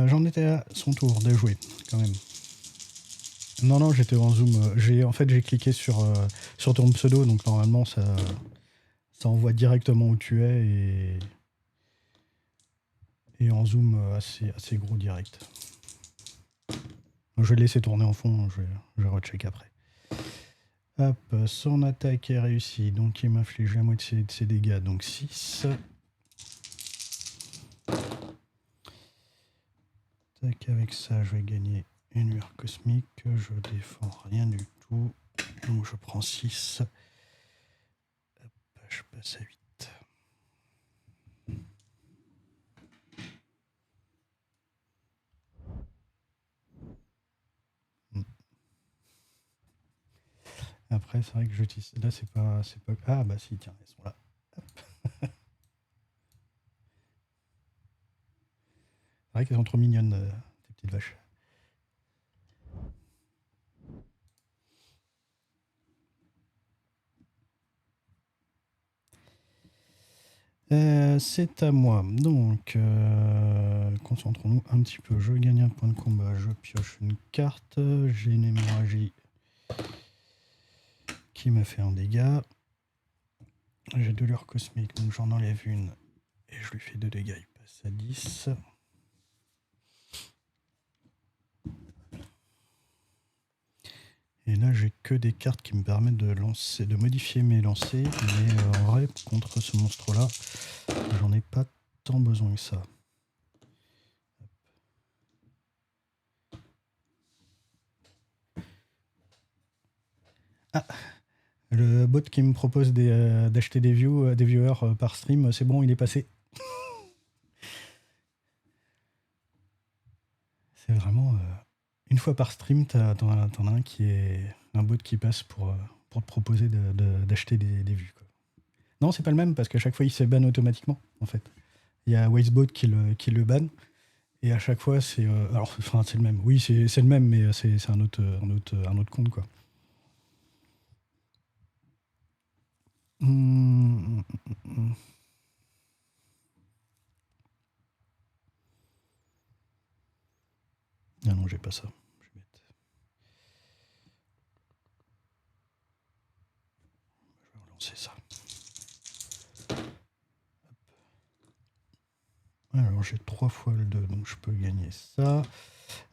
J'en étais à son tour de jouer, quand même. Non, j'étais en zoom. J'ai cliqué sur ton pseudo, donc normalement ça envoie directement où tu es et en zoom assez gros direct. Je vais laisser tourner en fond, je vais recheck après. Hop, son attaque est réussie, donc il m'inflige la moitié de ses dégâts, donc 6. Tac, avec ça, je vais gagner une lueur cosmique, je défends rien du tout, donc je prends 6. Hop, je passe à 8. Après, c'est vrai que j'utilise. Là, c'est pas. Ah, bah si, tiens, elles sont là. C'est vrai qu'elles sont trop mignonnes, tes petites vaches. C'est à moi. Donc, concentrons-nous un petit peu. Je gagne un point de combat. Je pioche une carte. J'ai une hémorragie qui m'a fait un dégât. J'ai 2 lueurs cosmiques, donc j'en enlève une. Et je lui fais 2 dégâts. Il passe à 10. Et là, j'ai que des cartes qui me permettent de modifier mes lancers. Mais en vrai, contre ce monstre-là, j'en ai pas tant besoin que ça. Ah, le bot qui me propose d'acheter des viewers par stream, c'est bon, il est passé. fois par stream, t'en as un qui est un bot qui passe pour te proposer d'acheter des vues, quoi. Non, c'est pas le même parce qu'à chaque fois il se ban automatiquement en fait. Il y a Wastebot qui le banne et à chaque fois c'est alors enfin c'est le même. Oui, c'est le même mais c'est un autre compte quoi. Ah non, j'ai pas ça. Je vais relancer ça. Alors j'ai 3 fois le 2, donc je peux gagner ça.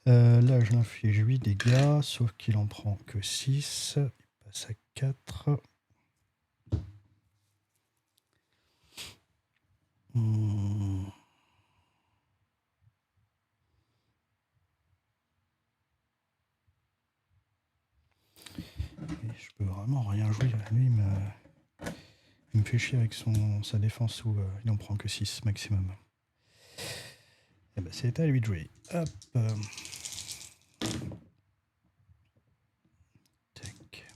Là je l'inflige 8 dégâts, sauf qu'il en prend que 6. Il passe à 4. Et je peux vraiment rien jouer. Lui, il me fait chier avec sa défense où il en prend que 6 maximum. Et bah c'est à lui de jouer. Hop. Tac.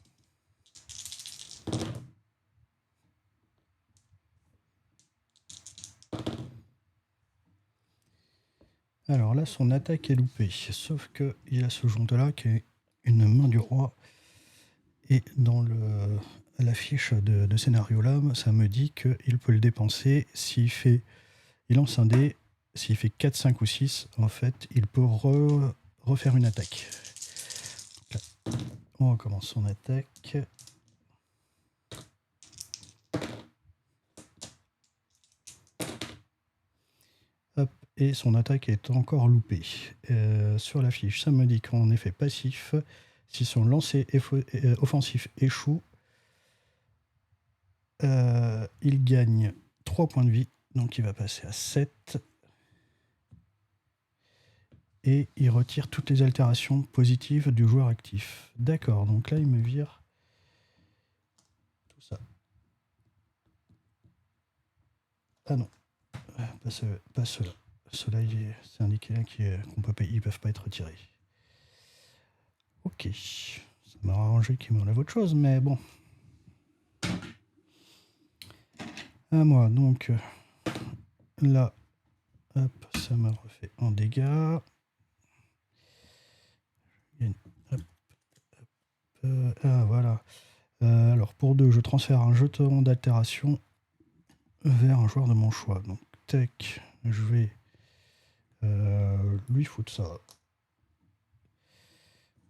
Alors là, son attaque est loupée. Sauf qu'il a ce jonte-là qui est une main du roi. Et dans la fiche de scénario là, ça me dit qu'il peut le dépenser s'il lance un dé, s'il fait 4, 5 ou 6, en fait, il peut refaire une attaque. Là, on recommence son attaque. Hop, et son attaque est encore loupée. Sur la fiche, ça me dit qu'en effet passif, si son lancer offensif échoue, il gagne 3 points de vie, donc il va passer à 7. Et il retire toutes les altérations positives du joueur actif. D'accord, donc là il me vire tout ça. Ah non, pas ceux-là. Ceux-là, c'est indiqué là qu'on peut pas, ils peuvent pas être retirés. Ok, ça m'a arrangé qu'il m'enlève autre chose, mais bon. À moi, donc là, hop, ça me refait en dégâts. Hop, hop, ah voilà. Alors pour 2, je transfère un jeton d'altération vers un joueur de mon choix. Donc tac, je vais lui foutre ça.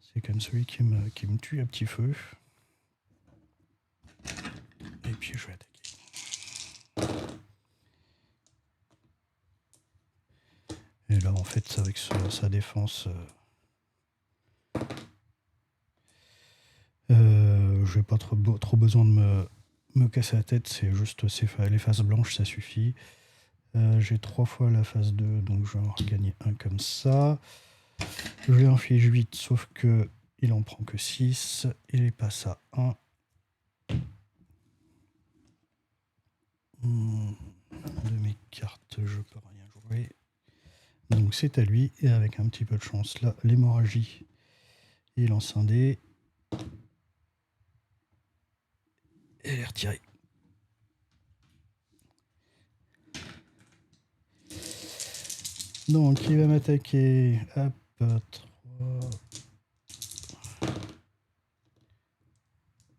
C'est comme celui qui me tue à petit feu. Et puis je vais attaquer. Et là en fait avec sa défense, j'ai pas trop besoin de me casser la tête, c'est juste les faces blanches, ça suffit. J'ai 3 fois la phase 2, donc je vais en gagner un comme ça. Je lui inflige 8, sauf que il en prend que 6. Il passe à 1. De mes cartes, je peux rien jouer. Donc c'est à lui, et avec un petit peu de chance, là, l'hémorragie, il lance un dé. Et elle est retirée. Donc il va m'attaquer. Hop, 3.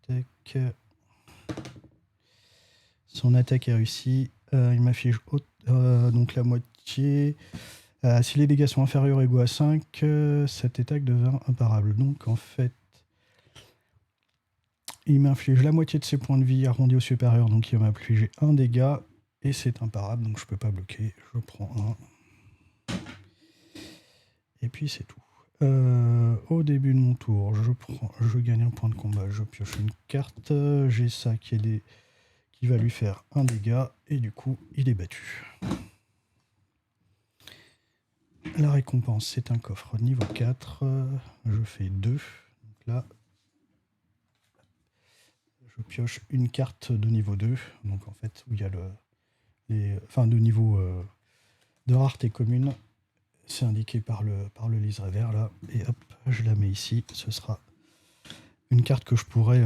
Tac. Son attaque est réussie. Il m'affiche donc la moitié. Si les dégâts sont inférieurs ou égaux à 5, cette attaque devient imparable. Donc en fait, il m'inflige la moitié de ses points de vie arrondis au supérieur. Donc il va m'infliger un dégât. Et c'est imparable, donc je peux pas bloquer. Je prends un. Et puis c'est tout. Au début de mon tour, je gagne un point de combat. Je pioche une carte. J'ai ça qui va lui faire un dégât. Et du coup, il est battu. La récompense, c'est un coffre niveau 4. Je fais 2. Donc là, je pioche une carte de niveau 2. Donc en fait, où il y a de niveau de rareté commune. C'est indiqué par le liseré vert là. Et hop, je la mets ici. Ce sera une carte que je pourrais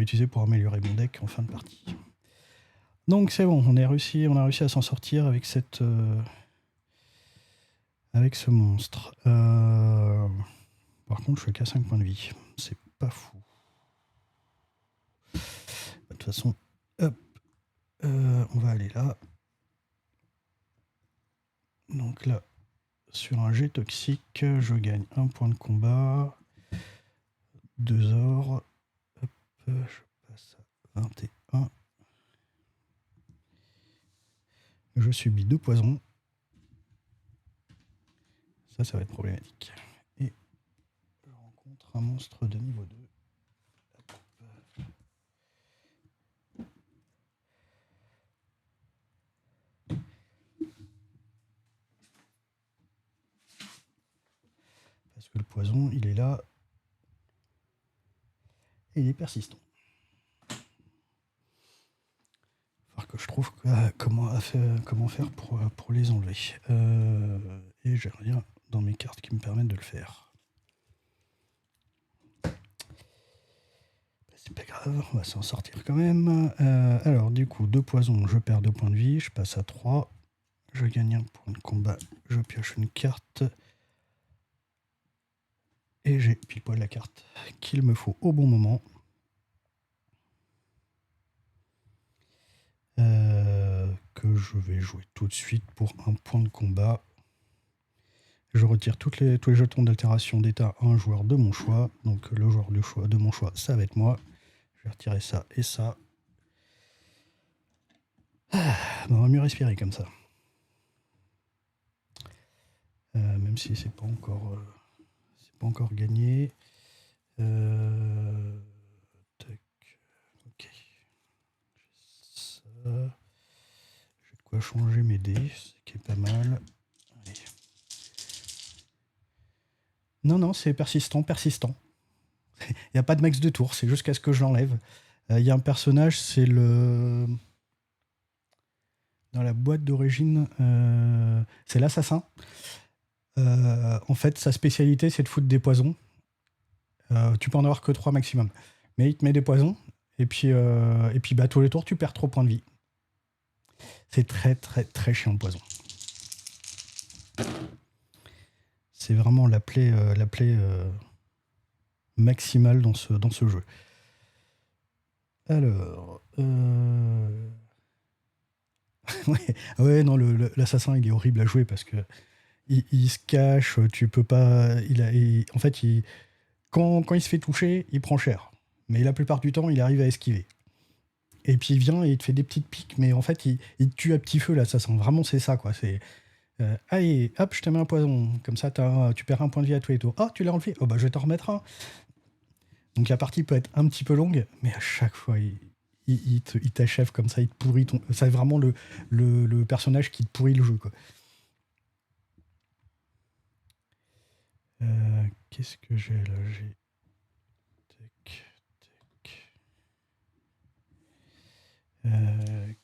utiliser pour améliorer mon deck en fin de partie. Donc c'est bon, on a réussi à s'en sortir avec avec ce monstre. Par contre, je suis qu'à 5 points de vie. C'est pas fou. De toute façon, hop, on va aller là. Donc là, sur un jet toxique, je gagne 1 point de combat, 2 ors. Hop, je passe à 21. Je subis 2 poisons. Ça va être problématique. Et je rencontre un monstre de niveau 2. Parce que le poison, il est là. Et il est persistant. Il va falloir que je trouve comment faire pour les enlever. Et j'ai rien dans mes cartes qui me permettent de le faire. C'est pas grave, on va s'en sortir quand même. Alors du coup, 2 poisons, je perds 2 points de vie, je passe à 3. Je gagne 1 point de combat, je pioche une carte. Et j'ai pile poil la carte qu'il me faut au bon moment. Que je vais jouer tout de suite pour 1 point de combat. Je retire tous les jetons d'altération d'état à un joueur de mon choix. Donc le joueur de mon choix, ça va être moi. Je vais retirer ça et ça. On va mieux respirer comme ça. Même si c'est pas encore gagné. Tac. Ok. Ça. J'ai de quoi changer mes dés, ce qui est pas mal. Allez. Non, c'est persistant. Il n'y a pas de max de tour, c'est jusqu'à ce que je l'enlève. Il y a un personnage, c'est le... Dans la boîte d'origine, c'est l'assassin. En fait, sa spécialité, c'est de foutre des poisons. Tu peux en avoir que 3 maximum. Mais il te met des poisons, et puis bah, tous les tours, tu perds 3 points de vie. C'est très, très, très chiant, le poison. C'est vraiment la plaie maximale dans ce jeu. Alors... ouais, non, l'assassin, il est horrible à jouer parce que il se cache, tu peux pas... en fait, quand il se fait toucher, il prend cher. Mais la plupart du temps, il arrive à esquiver. Et puis il vient et il te fait des petites piques, mais en fait, il te tue à petit feu, l'assassin. Vraiment, c'est ça, quoi. C'est... allez, hop, je te mets un poison. Comme ça, tu perds un point de vie à tous les tours. Oh, tu l'as enlevé. Oh, bah, je vais t'en remettre un. Donc la partie peut être un petit peu longue, mais à chaque fois, il t'achève comme ça, il te pourrit ton... C'est vraiment le personnage qui te pourrit le jeu, quoi. Qu'est-ce que j'ai là? J'ai...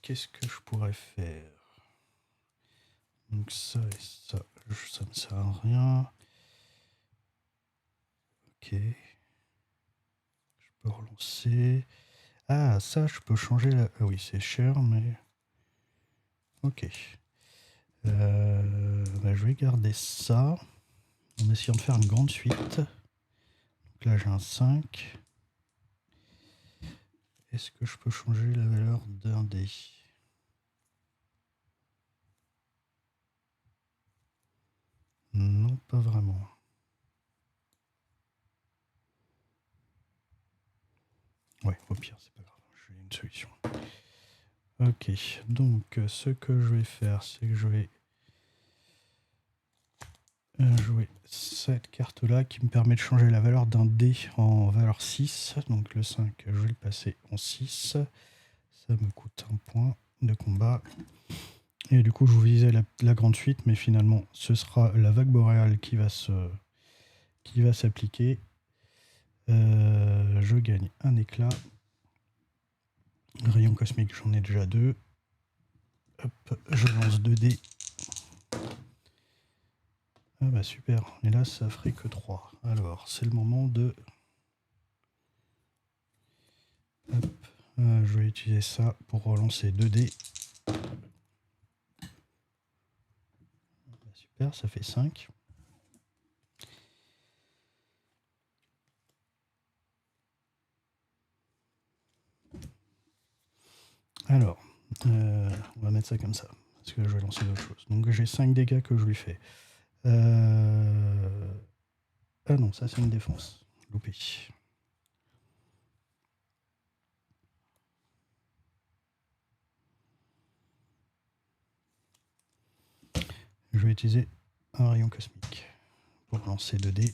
Qu'est-ce que je pourrais faire? Donc ça et ça me sert à rien. Ok. Je peux relancer. Ah, ça, je peux changer la... Ah oui, c'est cher, mais... Ok. Bah, je vais garder ça. En essayant de faire une grande suite. Donc là, j'ai un 5. Est-ce que je peux changer la valeur d'un dé? Non, pas vraiment. Ouais, au pire, c'est pas grave. J'ai une solution. Ok, donc ce que je vais faire, c'est que je vais jouer cette carte-là qui me permet de changer la valeur d'un dé en valeur 6. Donc le 5, je vais le passer en 6. Ça me coûte 1 point de combat. Et du coup, je vous visais la grande suite, mais finalement, ce sera la vague boréale qui va s'appliquer. Je gagne un éclat. Rayon cosmique, j'en ai déjà 2. Hop, je lance 2 dés. Ah bah super, et là ça ferait que 3. Alors, c'est le moment de... Hop, je vais utiliser ça pour relancer 2 dés. Super, ça fait 5. Alors, on va mettre ça comme ça, parce que je vais lancer d'autres choses. Donc j'ai 5 dégâts que je lui fais. Ah non, ça c'est une défense. Loupé. Je vais utiliser un rayon cosmique pour lancer 2 dés.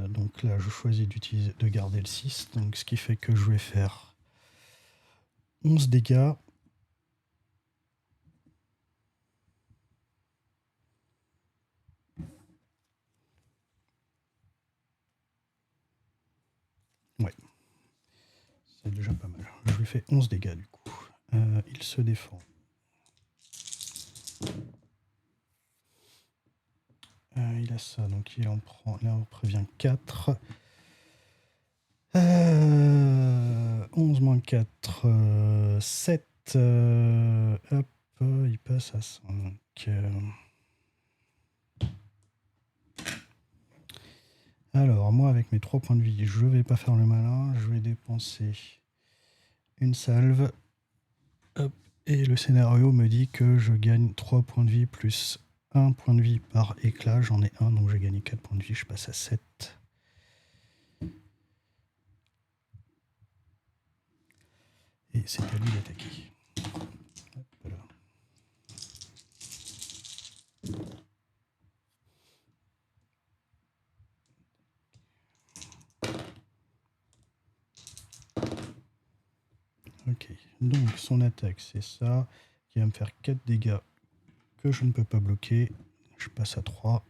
Donc là, je choisis de garder le 6. Donc ce qui fait que je vais faire 11 dégâts. Ouais. C'est déjà pas mal. Je lui fais 11 dégâts du coup. Il se défend. Il a ça, donc il en prend. Là, on prévient 4. 11 moins 4, 7. Hop, il passe à 5. Alors, moi, avec mes 3 points de vie, je vais pas faire le malin. Je vais dépenser une salve. Hop, et le scénario me dit que je gagne 3 points de vie plus 1 point de vie par éclat. J'en ai 1, donc j'ai gagné 4 points de vie. Je passe à 7. Et c'est à lui d'attaquer. Voilà. Ok, donc son attaque c'est ça, qui va me faire 4 dégâts que je ne peux pas bloquer. Je passe à 3.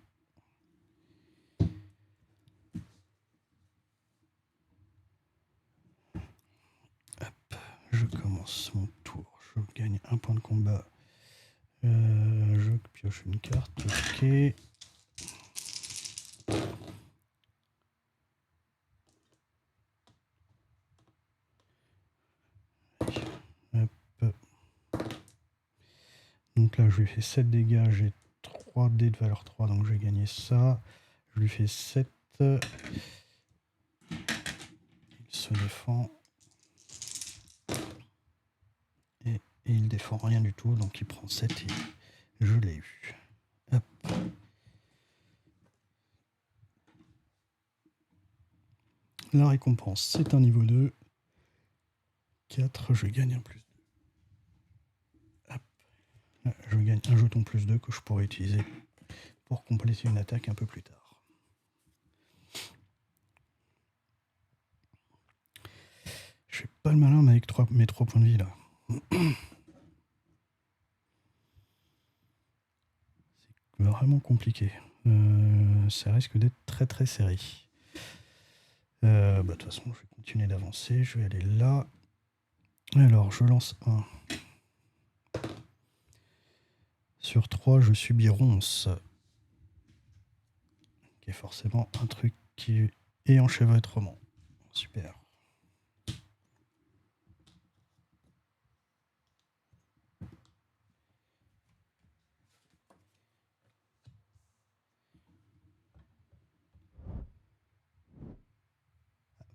Hop, je commence mon tour. Je gagne un point de combat. Je pioche une carte. Ok. Hop. Donc là, je lui fais 7 dégâts. J'ai 3 dés de valeur 3, donc j'ai gagné ça. Je lui fais 7. Il se défend. Et il défend rien du tout, donc il prend 7 et je l'ai eu. Hop. La récompense, c'est un niveau 2. 4, je gagne un plus 2. Hop. Là, je gagne un jeton plus 2 que je pourrais utiliser pour compléter une attaque un peu plus tard. Je fais pas le malin avec mes 3 points de vie là. C'est vraiment compliqué. Ça risque d'être très très serré. De toute façon, je vais continuer d'avancer. Je vais aller là. Alors, je lance 1. Sur 3, je subis ronce. Qui est forcément un truc qui est enchevêtrement. Super.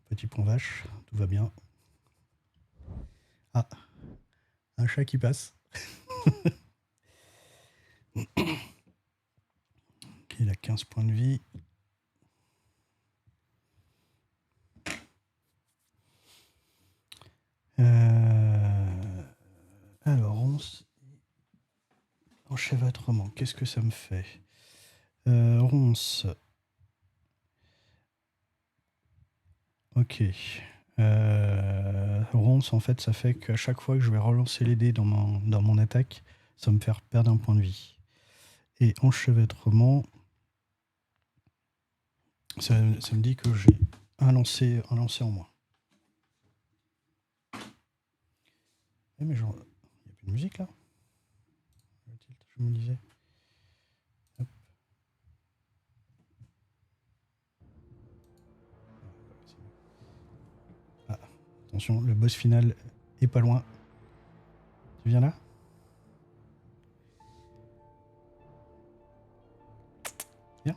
Petit point vache, tout va bien. Ah, un chat qui passe. Il a 15 points de vie. Alors, enchevêtrement, qu'est-ce que ça me fait? Ronce. Ok. Ronce, en fait, ça fait qu'à chaque fois que je vais relancer les dés dans mon attaque, ça va me faire perdre un point de vie. Et enchevêtrement, ça me dit que j'ai un lancer en moins. Mais genre, il n'y a plus de musique là? Je me disais. Attention, le boss final est pas loin. Tu viens là? Viens.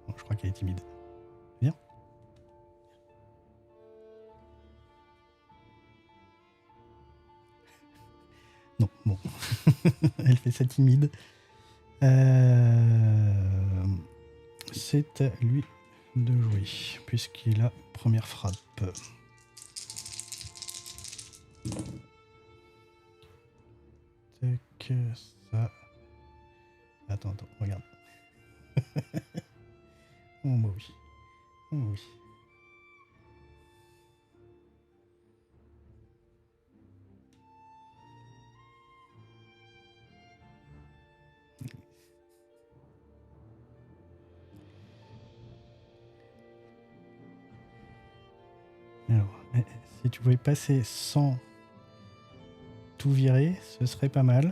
Bon, je crois qu'elle est timide. Viens. Non, bon. Elle fait ça timide. C'est à lui de jouer, puisqu'il a première frappe. Tac, ça. Attends, regarde. Oh bah oui. Oh oui. Alors, si tu pouvais passer sans tout virer, ce serait pas mal.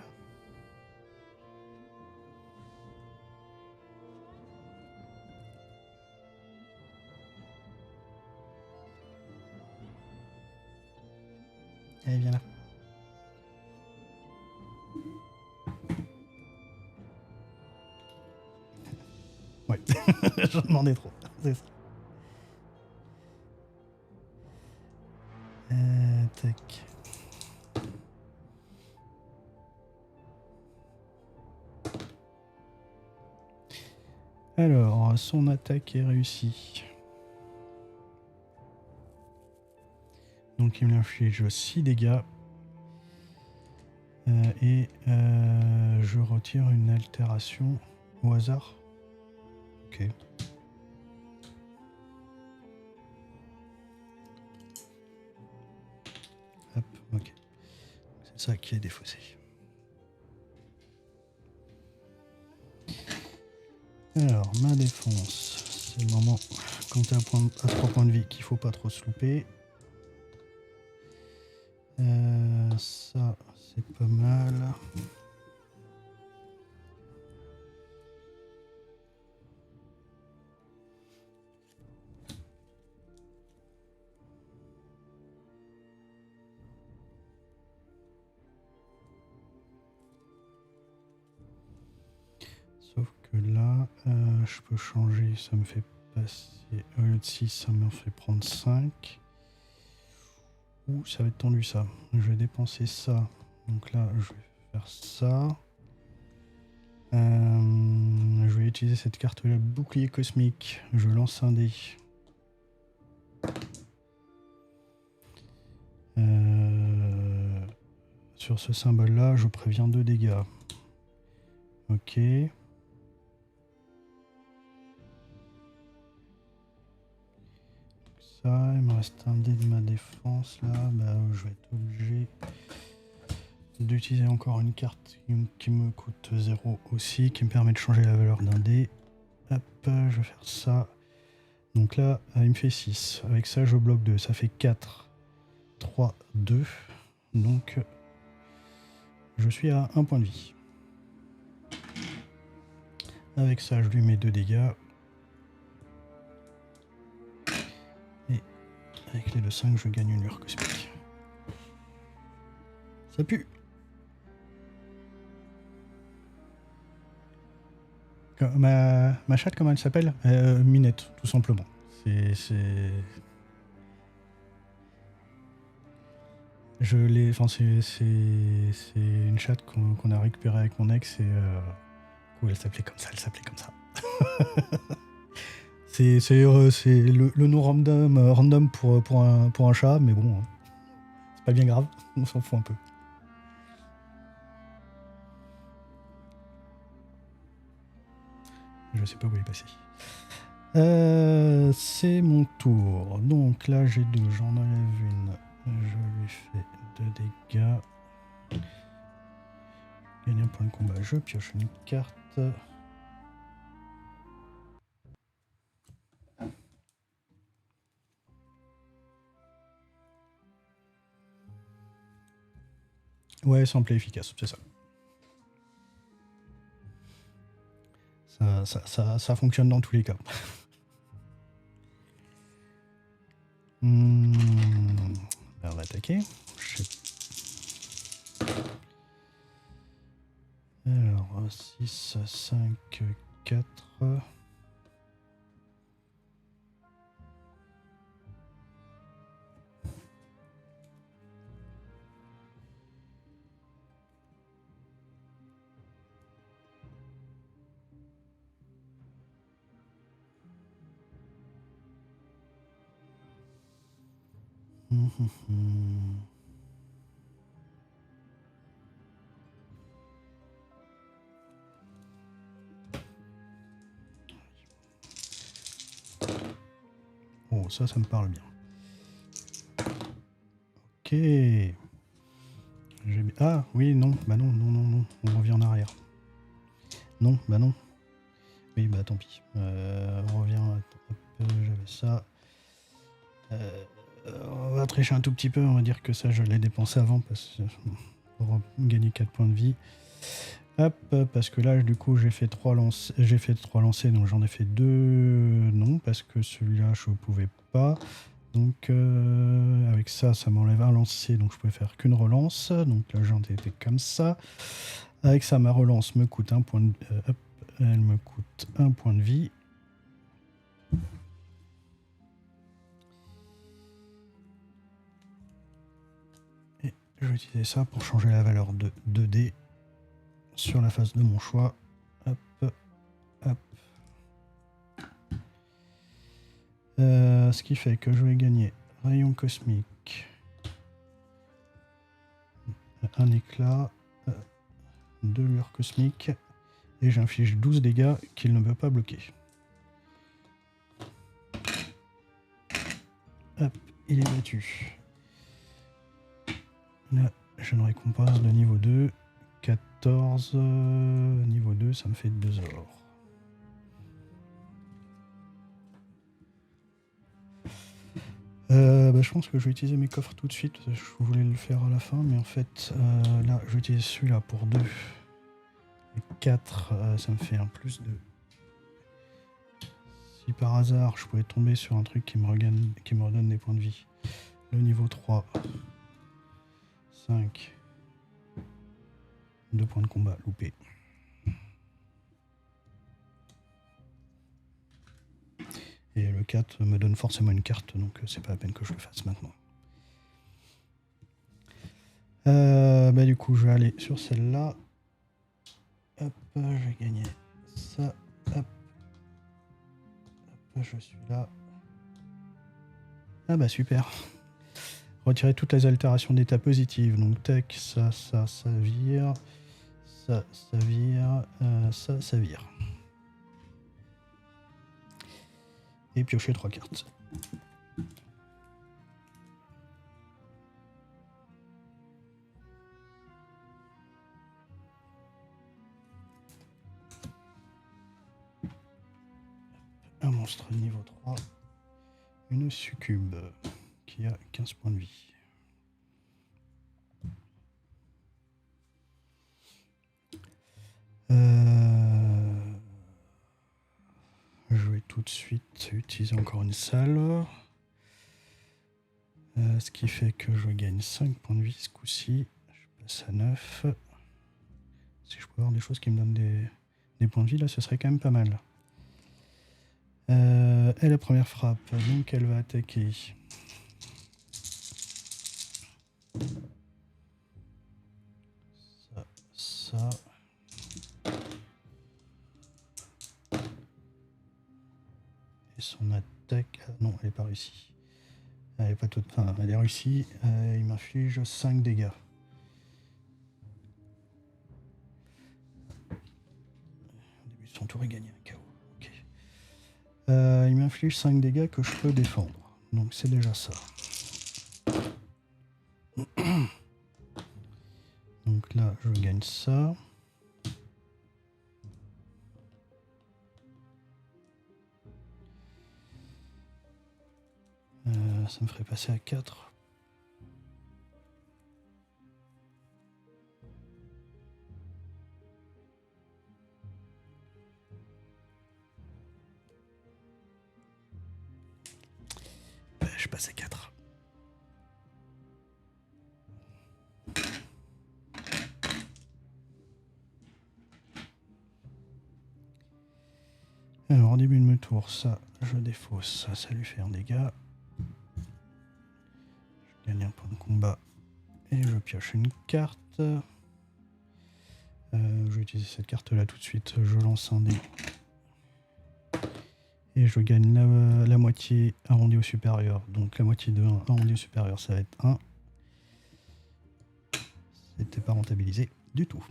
Allez, viens là. Ouais, j'en demandais trop. C'est ça. Tac. Alors, son attaque est réussie. Donc il m'inflige 6 dégâts. Et je retire une altération au hasard. Ok. Hop, ok. C'est ça qui est défaussé. Alors, ma défense, c'est le moment quand t'es à 3 points de vie qu'il faut pas trop se louper. Ça, c'est pas mal. Sauf que là, je peux changer, ça me fait passer, au lieu de 6, ça me fait prendre 5. Ouh, ça va être tendu ça. Je vais dépenser ça. Donc là, je vais faire ça. Je vais utiliser cette carte là, bouclier cosmique. Je lance un dé. Sur ce symbole là, je préviens 2 dégâts. Ok. Ça, il me reste un dé de ma défense là. Bah, je vais être obligé d'utiliser encore une carte qui me coûte 0 aussi, qui me permet de changer la valeur d'un dé. Hop, je vais faire ça. Donc là, il me fait 6. Avec ça, je bloque 2. Ça fait 4, 3, 2. Donc, je suis à 1 point de vie. Avec ça, je lui mets 2 dégâts. Et avec les 2-5, je gagne une lueur cosmique. Ça pue. Ma chatte, comment elle s'appelle? Minette, tout simplement. Je l'ai, enfin c'est une chatte qu'on a récupérée avec mon ex et elle s'appelait comme ça, c'est le nom random pour un chat, mais bon, c'est pas bien grave, on s'en fout un peu. Je sais pas où il est passé. C'est mon tour. Donc là j'ai 2, j'en enlève une. Je lui fais 2 dégâts. Gagne un point de combat. Je pioche une carte. Ouais, simple et efficace, c'est ça. Ça fonctionne dans tous les cas. Ben, on va attaquer. Alors, 6, 5, 4... Oh, ça me parle bien. Ok. Ah, oui, non. Bah non. On revient en arrière. Non, bah non. Oui, bah tant pis. On revient... J'avais ça. On va tricher un tout petit peu. On va dire que ça, je l'ai dépensé avant pour gagner 4 points de vie. Hop, parce que là, du coup, j'ai fait 3 lancers, donc j'en ai fait 2 non, parce que celui-là, je ne pouvais pas. Donc, avec ça, ça m'enlève un lancer, donc je pouvais faire qu'une relance. Donc là, j'en étais comme ça. Avec ça, ma relance me coûte un point de... hop, elle me coûte 1 point de vie. Et je vais utiliser ça pour changer la valeur de 2D sur la face de mon choix. Hop, hop. Ce qui fait que je vais gagner rayon cosmique, un éclat, 2 lueurs cosmiques, et j'inflige 12 dégâts qu'il ne peut pas bloquer. Hop, il est battu. Là, j'ai une récompense de niveau 2, 14, niveau 2, ça me fait 2 ors. Je pense que je vais utiliser mes coffres tout de suite. Je voulais le faire à la fin, mais en fait, là, je vais utiliser celui-là pour 2. Et 4, ça me fait un plus 2. Si par hasard, je pouvais tomber sur un truc qui me redonne des points de vie. Le niveau 3. 5. 2 points de combat, loupé. Et le 4 me donne forcément une carte, donc c'est pas la peine que je le fasse maintenant. Du coup, je vais aller sur celle-là. Hop, je vais gagner ça. Hop. Hop, je suis là. Ah bah super. Retirer toutes les altérations d'état positives. Donc tac, ça vire. Ça vire. Ça vire. Et piocher 3 cartes. Un monstre niveau 3. Une succube qui a 15 points de vie. Je vais tout de suite utiliser encore une salle. Ce qui fait que je gagne 5 points de vie ce coup-ci. Je passe à 9. Si je peux avoir des choses qui me donnent des points de vie, là, ce serait quand même pas mal. Et la première frappe, donc elle va attaquer. Ça. Et son attaque... Ah, non, elle n'est pas réussie. Elle est pas toute... Enfin, elle est réussie. Il m'inflige 5 dégâts. Au début de son tour, il gagne un KO. Ok. Il m'inflige 5 dégâts que je peux défendre. Donc c'est déjà ça. Donc là, je gagne ça. Ça me ferait passer à 4. Je passe à 4. Alors, en début de mon tour, ça, je défausse, ça lui fait un dégât. Je gagne un point de combat et je pioche une carte. Je vais utiliser cette carte-là tout de suite. Je lance un dé. Et je gagne la moitié arrondie au supérieur. Donc la moitié de 1 arrondie au supérieur, ça va être 1. C'était pas rentabilisé du tout.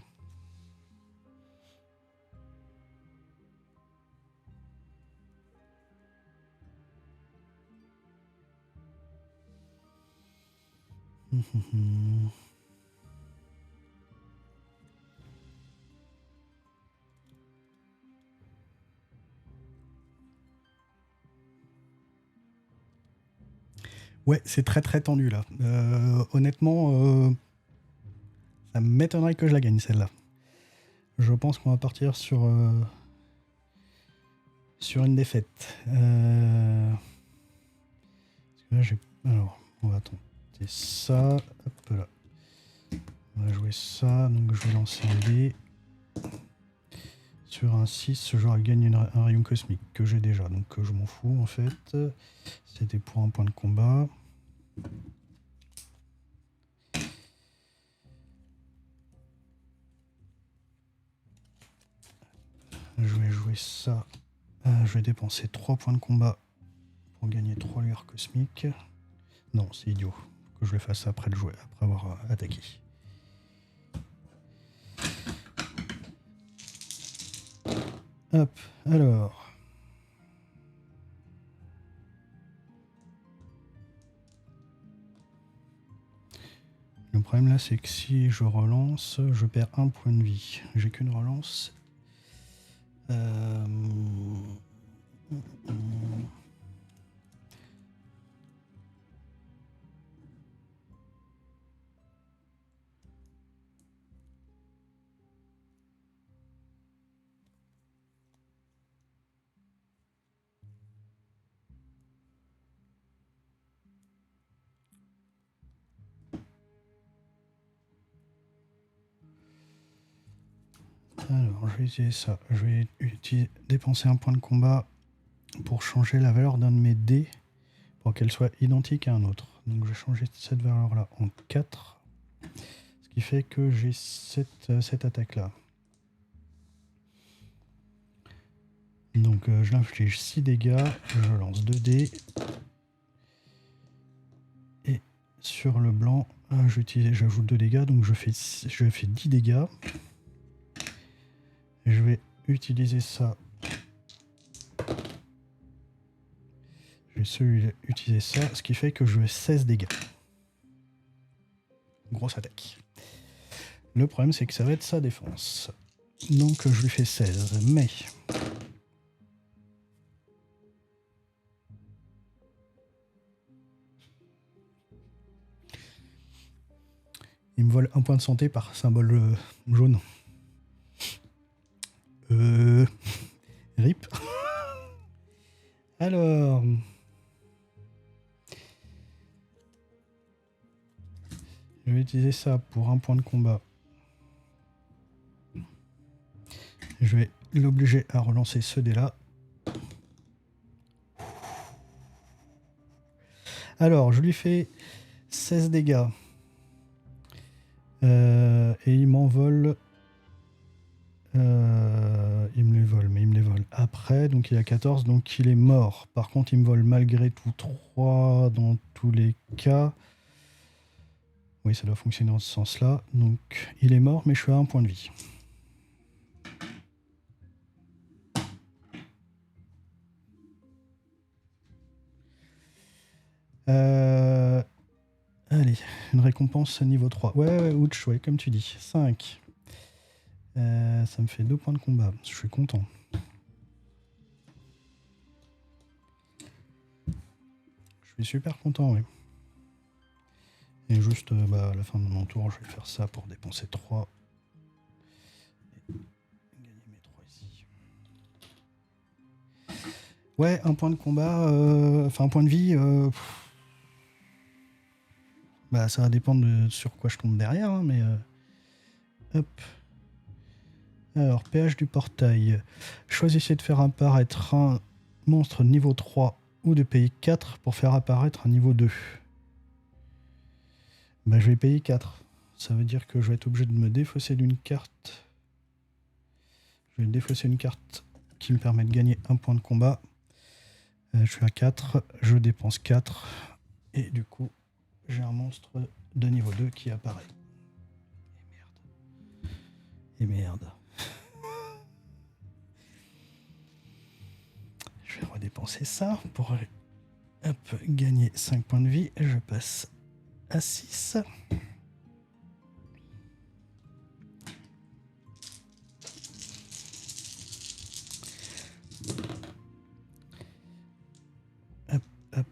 Ouais, c'est très très tendu là. Honnêtement, ça m'étonnerait que je la gagne celle-là. Je pense qu'on va partir sur une défaite. Là, alors, on va tenter ça. Hop là. On va jouer ça. Donc je vais lancer un dé. Sur un 6, je gagne un rayon cosmique que j'ai déjà. Donc je m'en fous en fait. C'était pour un point de combat. Je vais jouer ça. Je vais dépenser 3 points de combat pour gagner 3 lueurs cosmiques. Non, c'est idiot. Faut que je le fasse après le jouer, après avoir attaqué. Hop, alors. Le problème là, c'est que si je relance, je perds un point de vie. J'ai qu'une relance. Alors, je vais utiliser ça. Je vais dépenser un point de combat pour changer la valeur d'un de mes dés pour qu'elle soit identique à un autre. Donc, je vais changer cette valeur-là en 4. Ce qui fait que j'ai cette attaque-là. Donc, je l'inflige 6 dégâts. Je lance 2 dés. Et sur le blanc, j'ajoute 2 dégâts. Donc, je fais 10 dégâts. Je vais utiliser ça. Je vais utiliser ça, ce qui fait que je vais 16 dégâts. Grosse attaque. Le problème, c'est que ça va être sa défense. Donc, je lui fais 16. Mais... il me vole un point de santé par symbole jaune. RIP. Alors... je vais utiliser ça pour un point de combat. Je vais l'obliger à relancer ce dé-là. Alors, je lui fais 16 dégâts. Et il m'envole... il me les vole, mais il me les vole après, donc il a 14, donc il est mort. Par contre, il me vole malgré tout 3 dans tous les cas. Oui, ça doit fonctionner dans ce sens-là. Donc, il est mort, mais je suis à 1 point de vie. Allez, une récompense niveau 3. Ouais, ouch, ouais, comme tu dis. 5. Ça me fait 2 points de combat. Je suis content. Je suis super content, oui. Et juste à la fin de mon tour, je vais faire ça pour dépenser 3. Et gagner mes 3 ici. Ouais, un point de combat, enfin un point de vie. Bah, ça va dépendre de sur quoi je tombe derrière, hein, mais... hop. Alors, péage du portail. Choisissez de faire apparaître un monstre de niveau 3 ou de payer 4 pour faire apparaître un niveau 2. Bah, je vais payer 4. Ça veut dire que je vais être obligé de me défausser d'une carte. Je vais défausser une carte qui me permet de gagner un point de combat. Je suis à 4, je dépense 4. Et du coup, j'ai un monstre de niveau 2 qui apparaît. Et merde. Je vais redépenser ça pour gagner 5 points de vie. Je passe à 6. Hop, hop.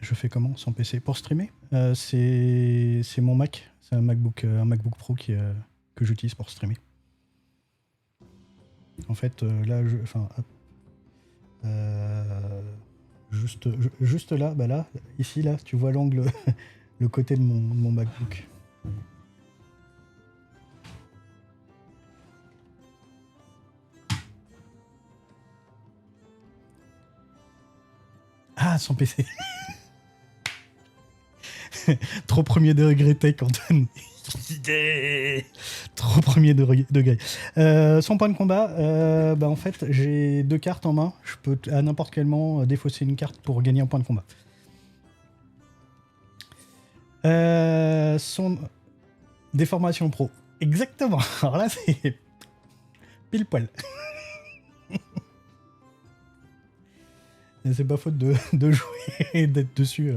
Je fais comment sans PC pour streamer? C'est mon Mac. C'est un MacBook Pro que j'utilise pour streamer. En fait, là, juste là, bah là, ici, là, tu vois l'angle, le côté de mon MacBook. Ah, sans PC. Trop premier degré tech, Antoine. Trop premier degré. Son point de combat, bah en fait, j'ai 2 cartes en main. Je peux à n'importe quel moment défausser une carte pour gagner un point de combat. Son déformation pro. Exactement. Alors là, c'est pile poil. Et c'est pas faute de jouer et d'être dessus.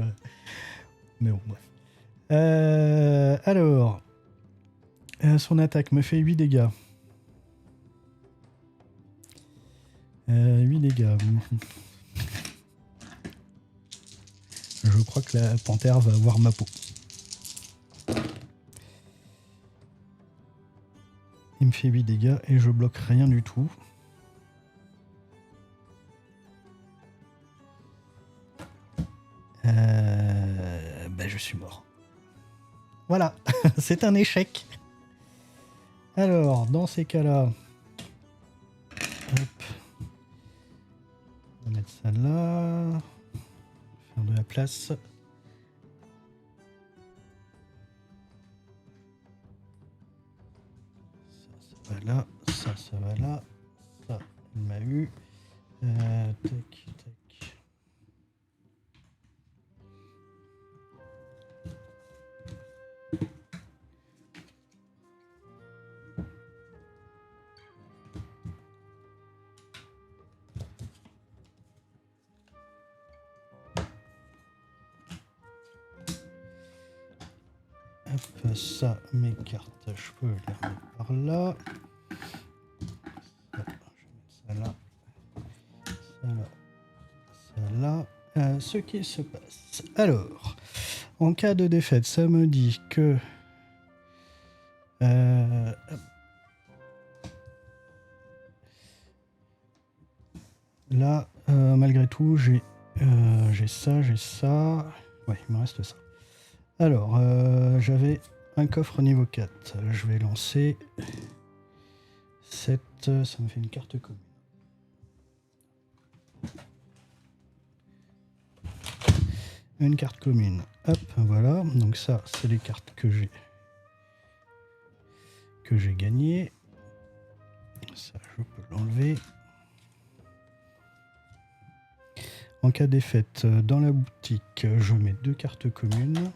Mais bon, bref. Alors, son attaque me fait 8 dégâts. 8 dégâts. Je crois que la panthère va avoir ma peau. Il me fait 8 dégâts et je bloque rien du tout. Ben je suis mort. Voilà, c'est un échec. Alors, dans ces cas-là, hop, on va mettre ça là, faire de la place. Ça va là, ça va là, ça, il m'a eu. Tac, tac. Hop, ça, mes cartes, je peux les remettre par là. Ça, je vais mettre ça là. Ça là. Ce qui se passe. Alors, en cas de défaite, ça me dit que... là, malgré tout, j'ai ça, j'ai ça. Ouais, il me reste ça. Alors, j'avais un coffre niveau 4. Je vais lancer 7. Ça me fait une carte commune. Une carte commune. Hop, voilà. Donc ça, c'est les cartes que j'ai gagnées. Ça, je peux l'enlever. En cas de défaite, dans la boutique, je mets 2 cartes communes.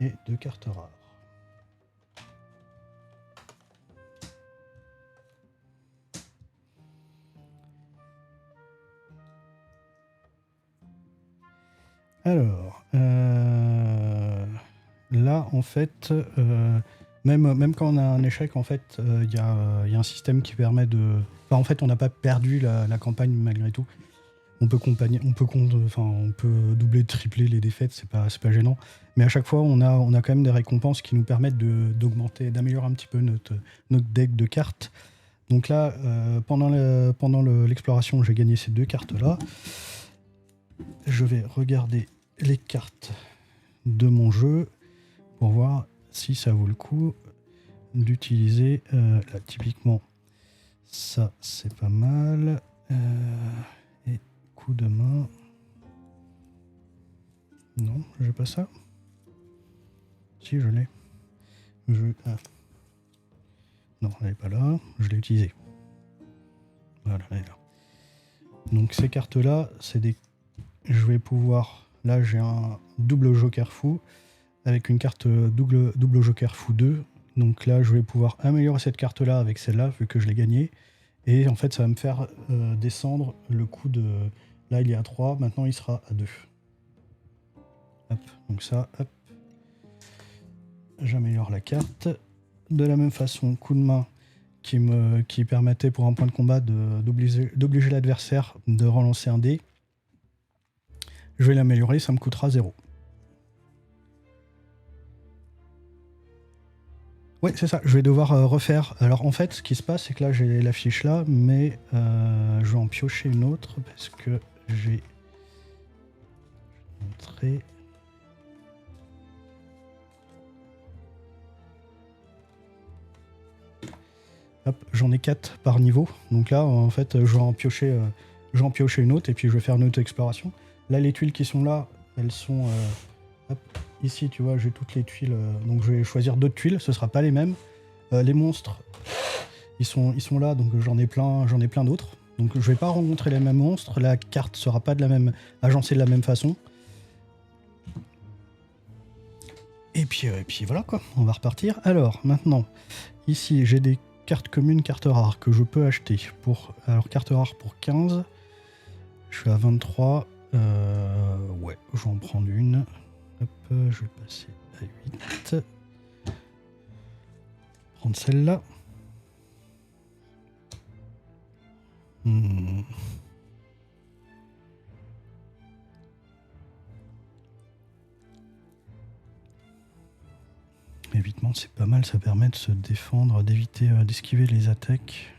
Et 2 cartes rares. Alors, là, en fait, même quand on a un échec, en fait, y a un système qui permet de... Enfin, en fait, on n'a pas perdu la campagne malgré tout. On peut doubler, tripler les défaites, c'est pas gênant. Mais à chaque fois, on a quand même des récompenses qui nous permettent d'augmenter, d'améliorer un petit peu notre deck de cartes. Donc là, pendant l'exploration, j'ai gagné ces 2 cartes-là. Je vais regarder les cartes de mon jeu pour voir si ça vaut le coup d'utiliser. Là, typiquement, ça, c'est pas mal. Et coup de main. Non, j'ai pas ça. Si, je l'ai. Non, elle n'est pas là. Je l'ai utilisée. Voilà, elle est là. Donc ces cartes-là, c'est des... Je vais pouvoir... Là, j'ai un double joker fou avec une carte double joker fou 2. Donc là, je vais pouvoir améliorer cette carte-là avec celle-là, vu que je l'ai gagnée. Et en fait, ça va me faire descendre le coût de... Là, il est à 3. Maintenant, il sera à 2. Hop, donc ça, hop. J'améliore la carte. De la même façon, coup de main qui permettait pour un point de combat d'obliger l'adversaire de relancer un dé. Je vais l'améliorer, ça me coûtera 0. Ouais, c'est ça, je vais devoir refaire. Alors en fait, ce qui se passe, c'est que là, j'ai la fiche là, mais je vais en piocher une autre parce que j'ai montré... Hop, j'en ai 4 par niveau. Donc là, en fait, je vais en piocher une autre et puis je vais faire une autre exploration. Là, les tuiles qui sont là, elles sont... hop, ici, tu vois, j'ai toutes les tuiles. Donc je vais choisir d'autres tuiles, ce ne sera pas les mêmes. Les monstres, ils sont là, donc j'en ai plein d'autres. Donc je vais pas rencontrer les mêmes monstres. La carte sera pas agencée de la même façon. Et puis voilà quoi, on va repartir. Alors maintenant, ici j'ai des cartes communes, cartes rares que je peux acheter pour... Alors carte rare pour 15. Je suis à 23. Ouais, je vais en prendre une. Hop, je vais passer à 8. Prendre celle-là. Évitement, c'est pas mal, ça permet de se défendre, d'éviter, d'esquiver les attaques.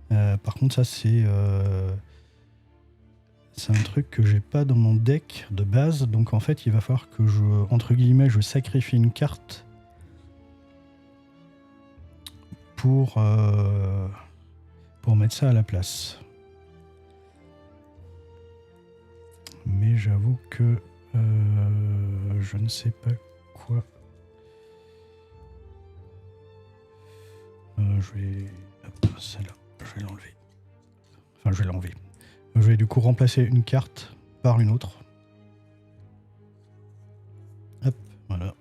Par contre, ça c'est un truc que j'ai pas dans mon deck de base, donc en fait, il va falloir que entre guillemets, je sacrifie une carte pour mettre ça à la place. Mais j'avoue que je ne sais pas quoi. Je vais... Hop, celle-là, je vais l'enlever. Enfin, je vais l'enlever. Je vais du coup remplacer une carte par une autre. Hop, voilà.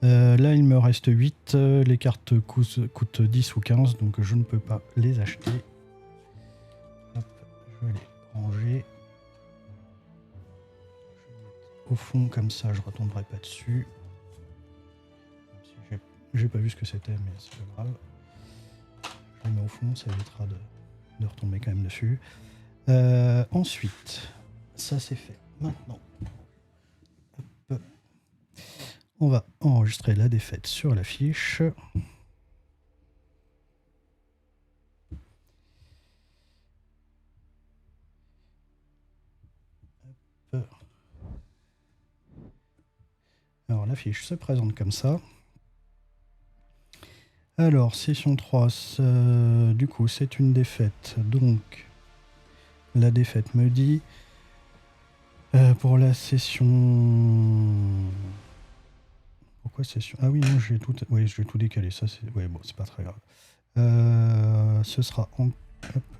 Là, il me reste 8. Les cartes coûtent 10 ou 15, donc je ne peux pas les acheter. Hop, je vais les ranger. Je vais mettre au fond, comme ça, je ne retomberai pas dessus. J'ai pas vu ce que c'était, mais c'est pas grave. Je les mets au fond, ça évitera de retomber quand même dessus. Ensuite, ça c'est fait. Maintenant, hop, on va enregistrer la défaite sur la fiche. Hop. Alors la fiche se présente comme ça. Alors, session 3, du coup, c'est une défaite. Donc, la défaite me dit... pour la session... Pourquoi session... Ah oui, non, j'ai tout décalé. Ça, c'est... Ouais, bon, c'est pas très grave. Ce sera Hop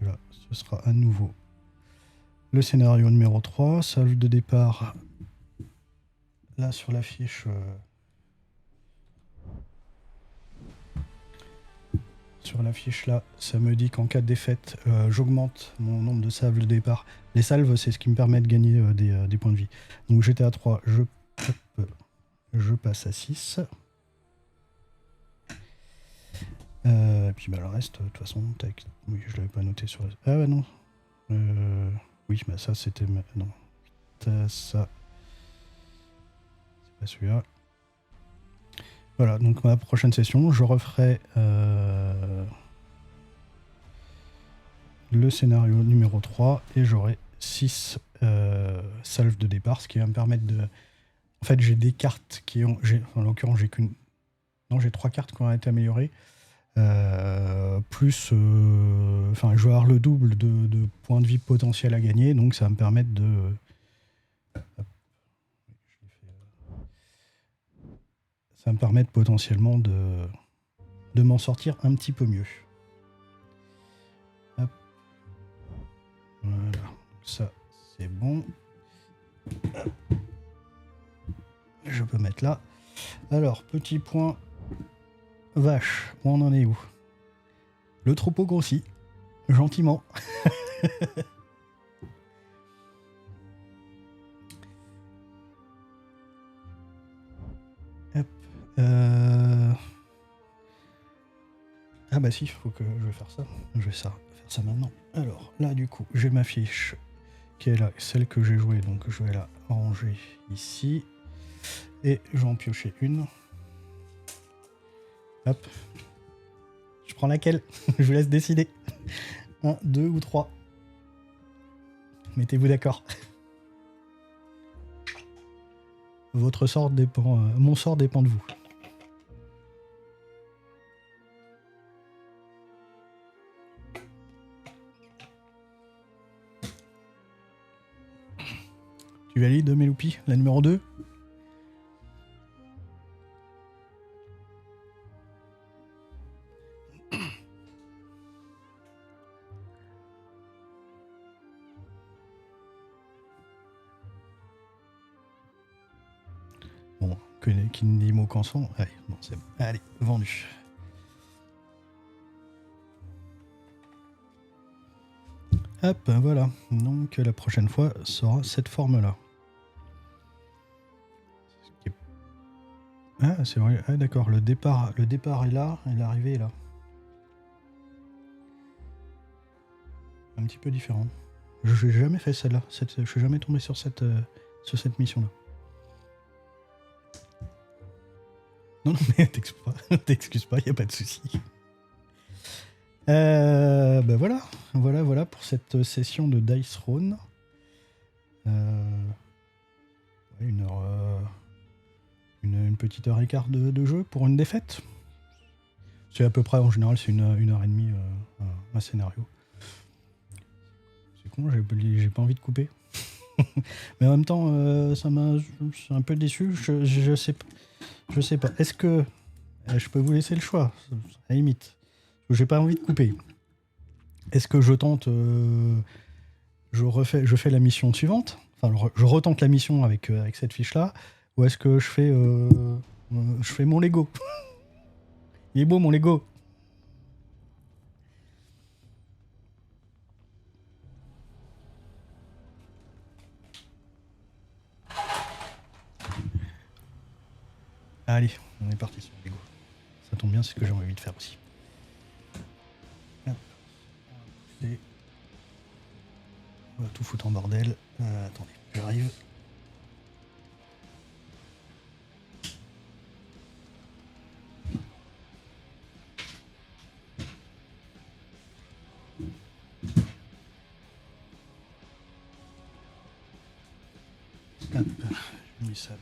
là, ce sera à nouveau le scénario numéro 3. Salve de départ. Là, sur la fiche... Sur la fiche là, ça me dit qu'en cas de défaite, j'augmente mon nombre de salves de départ. Les salves, c'est ce qui me permet de gagner des points de vie. Donc j'étais à 3, je passe à 6. Puis bah, le reste, de toute façon, oui, je l'avais pas noté sur... Ah bah non. Oui, bah ça c'était... Non. Ça... C'est pas celui-là. Voilà, donc ma prochaine session, je referai le scénario numéro 3 et j'aurai 6 salves de départ, ce qui va me permettre de... En fait, j'ai des cartes qui ont... En l'occurrence, j'ai qu'une... Non, j'ai 3 cartes qui ont été améliorées. Plus... Enfin, je vais avoir le double de points de vie potentiels à gagner, donc ça va me permettre de... Ça va me permettre potentiellement de m'en sortir un petit peu mieux. Hop. Voilà, ça c'est bon. Hop. Je peux mettre là. Alors, petit point vache, on en est où? Le troupeau grossit, gentiment. Hop. Ah bah si, il faut que je vais faire ça. Je vais faire ça maintenant. Alors, là du coup, j'ai ma fiche qui est là, celle que j'ai jouée, donc je vais la ranger ici. Et je vais en piocher une. Hop. Je prends laquelle? Je vous laisse décider. 1, 2 ou 3. Mettez-vous d'accord. Votre sort dépend... mon sort dépend de vous. Tu valides, Meloupi, la numéro 2? Bon, qui ne dit mot qu'en son. Allez, bon, c'est bon. Allez, vendu. Hop, voilà. Donc la prochaine fois sera cette forme-là. Ah, c'est vrai. Ah, d'accord. Le départ est là et l'arrivée est là. Un petit peu différent. Je n'ai jamais fait celle-là. Je suis jamais tombé sur cette mission-là. Non, mais t'excuses pas, il n'y a pas de souci. Ben voilà. Voilà pour cette session de Dice Throne. Une petite heure et quart de jeu pour une défaite. C'est à peu près, en général, c'est une heure et demie un scénario. C'est con, j'ai pas envie de couper. Mais en même temps, ça m'a... Je suis un peu déçu. Je sais pas. Est-ce que... je peux vous laisser le choix, à la limite. J'ai pas envie de couper. Est-ce que je tente... je fais la mission suivante. Enfin, je retente la mission avec cette fiche-là. Ou est-ce que je fais mon Lego? Il est beau, mon Lego. Allez, on est parti sur le Lego. Ça tombe bien, c'est ce que j'ai envie de faire aussi. Hop. On va tout foutre en bordel. Attendez, j'arrive. Hop, je mets ça.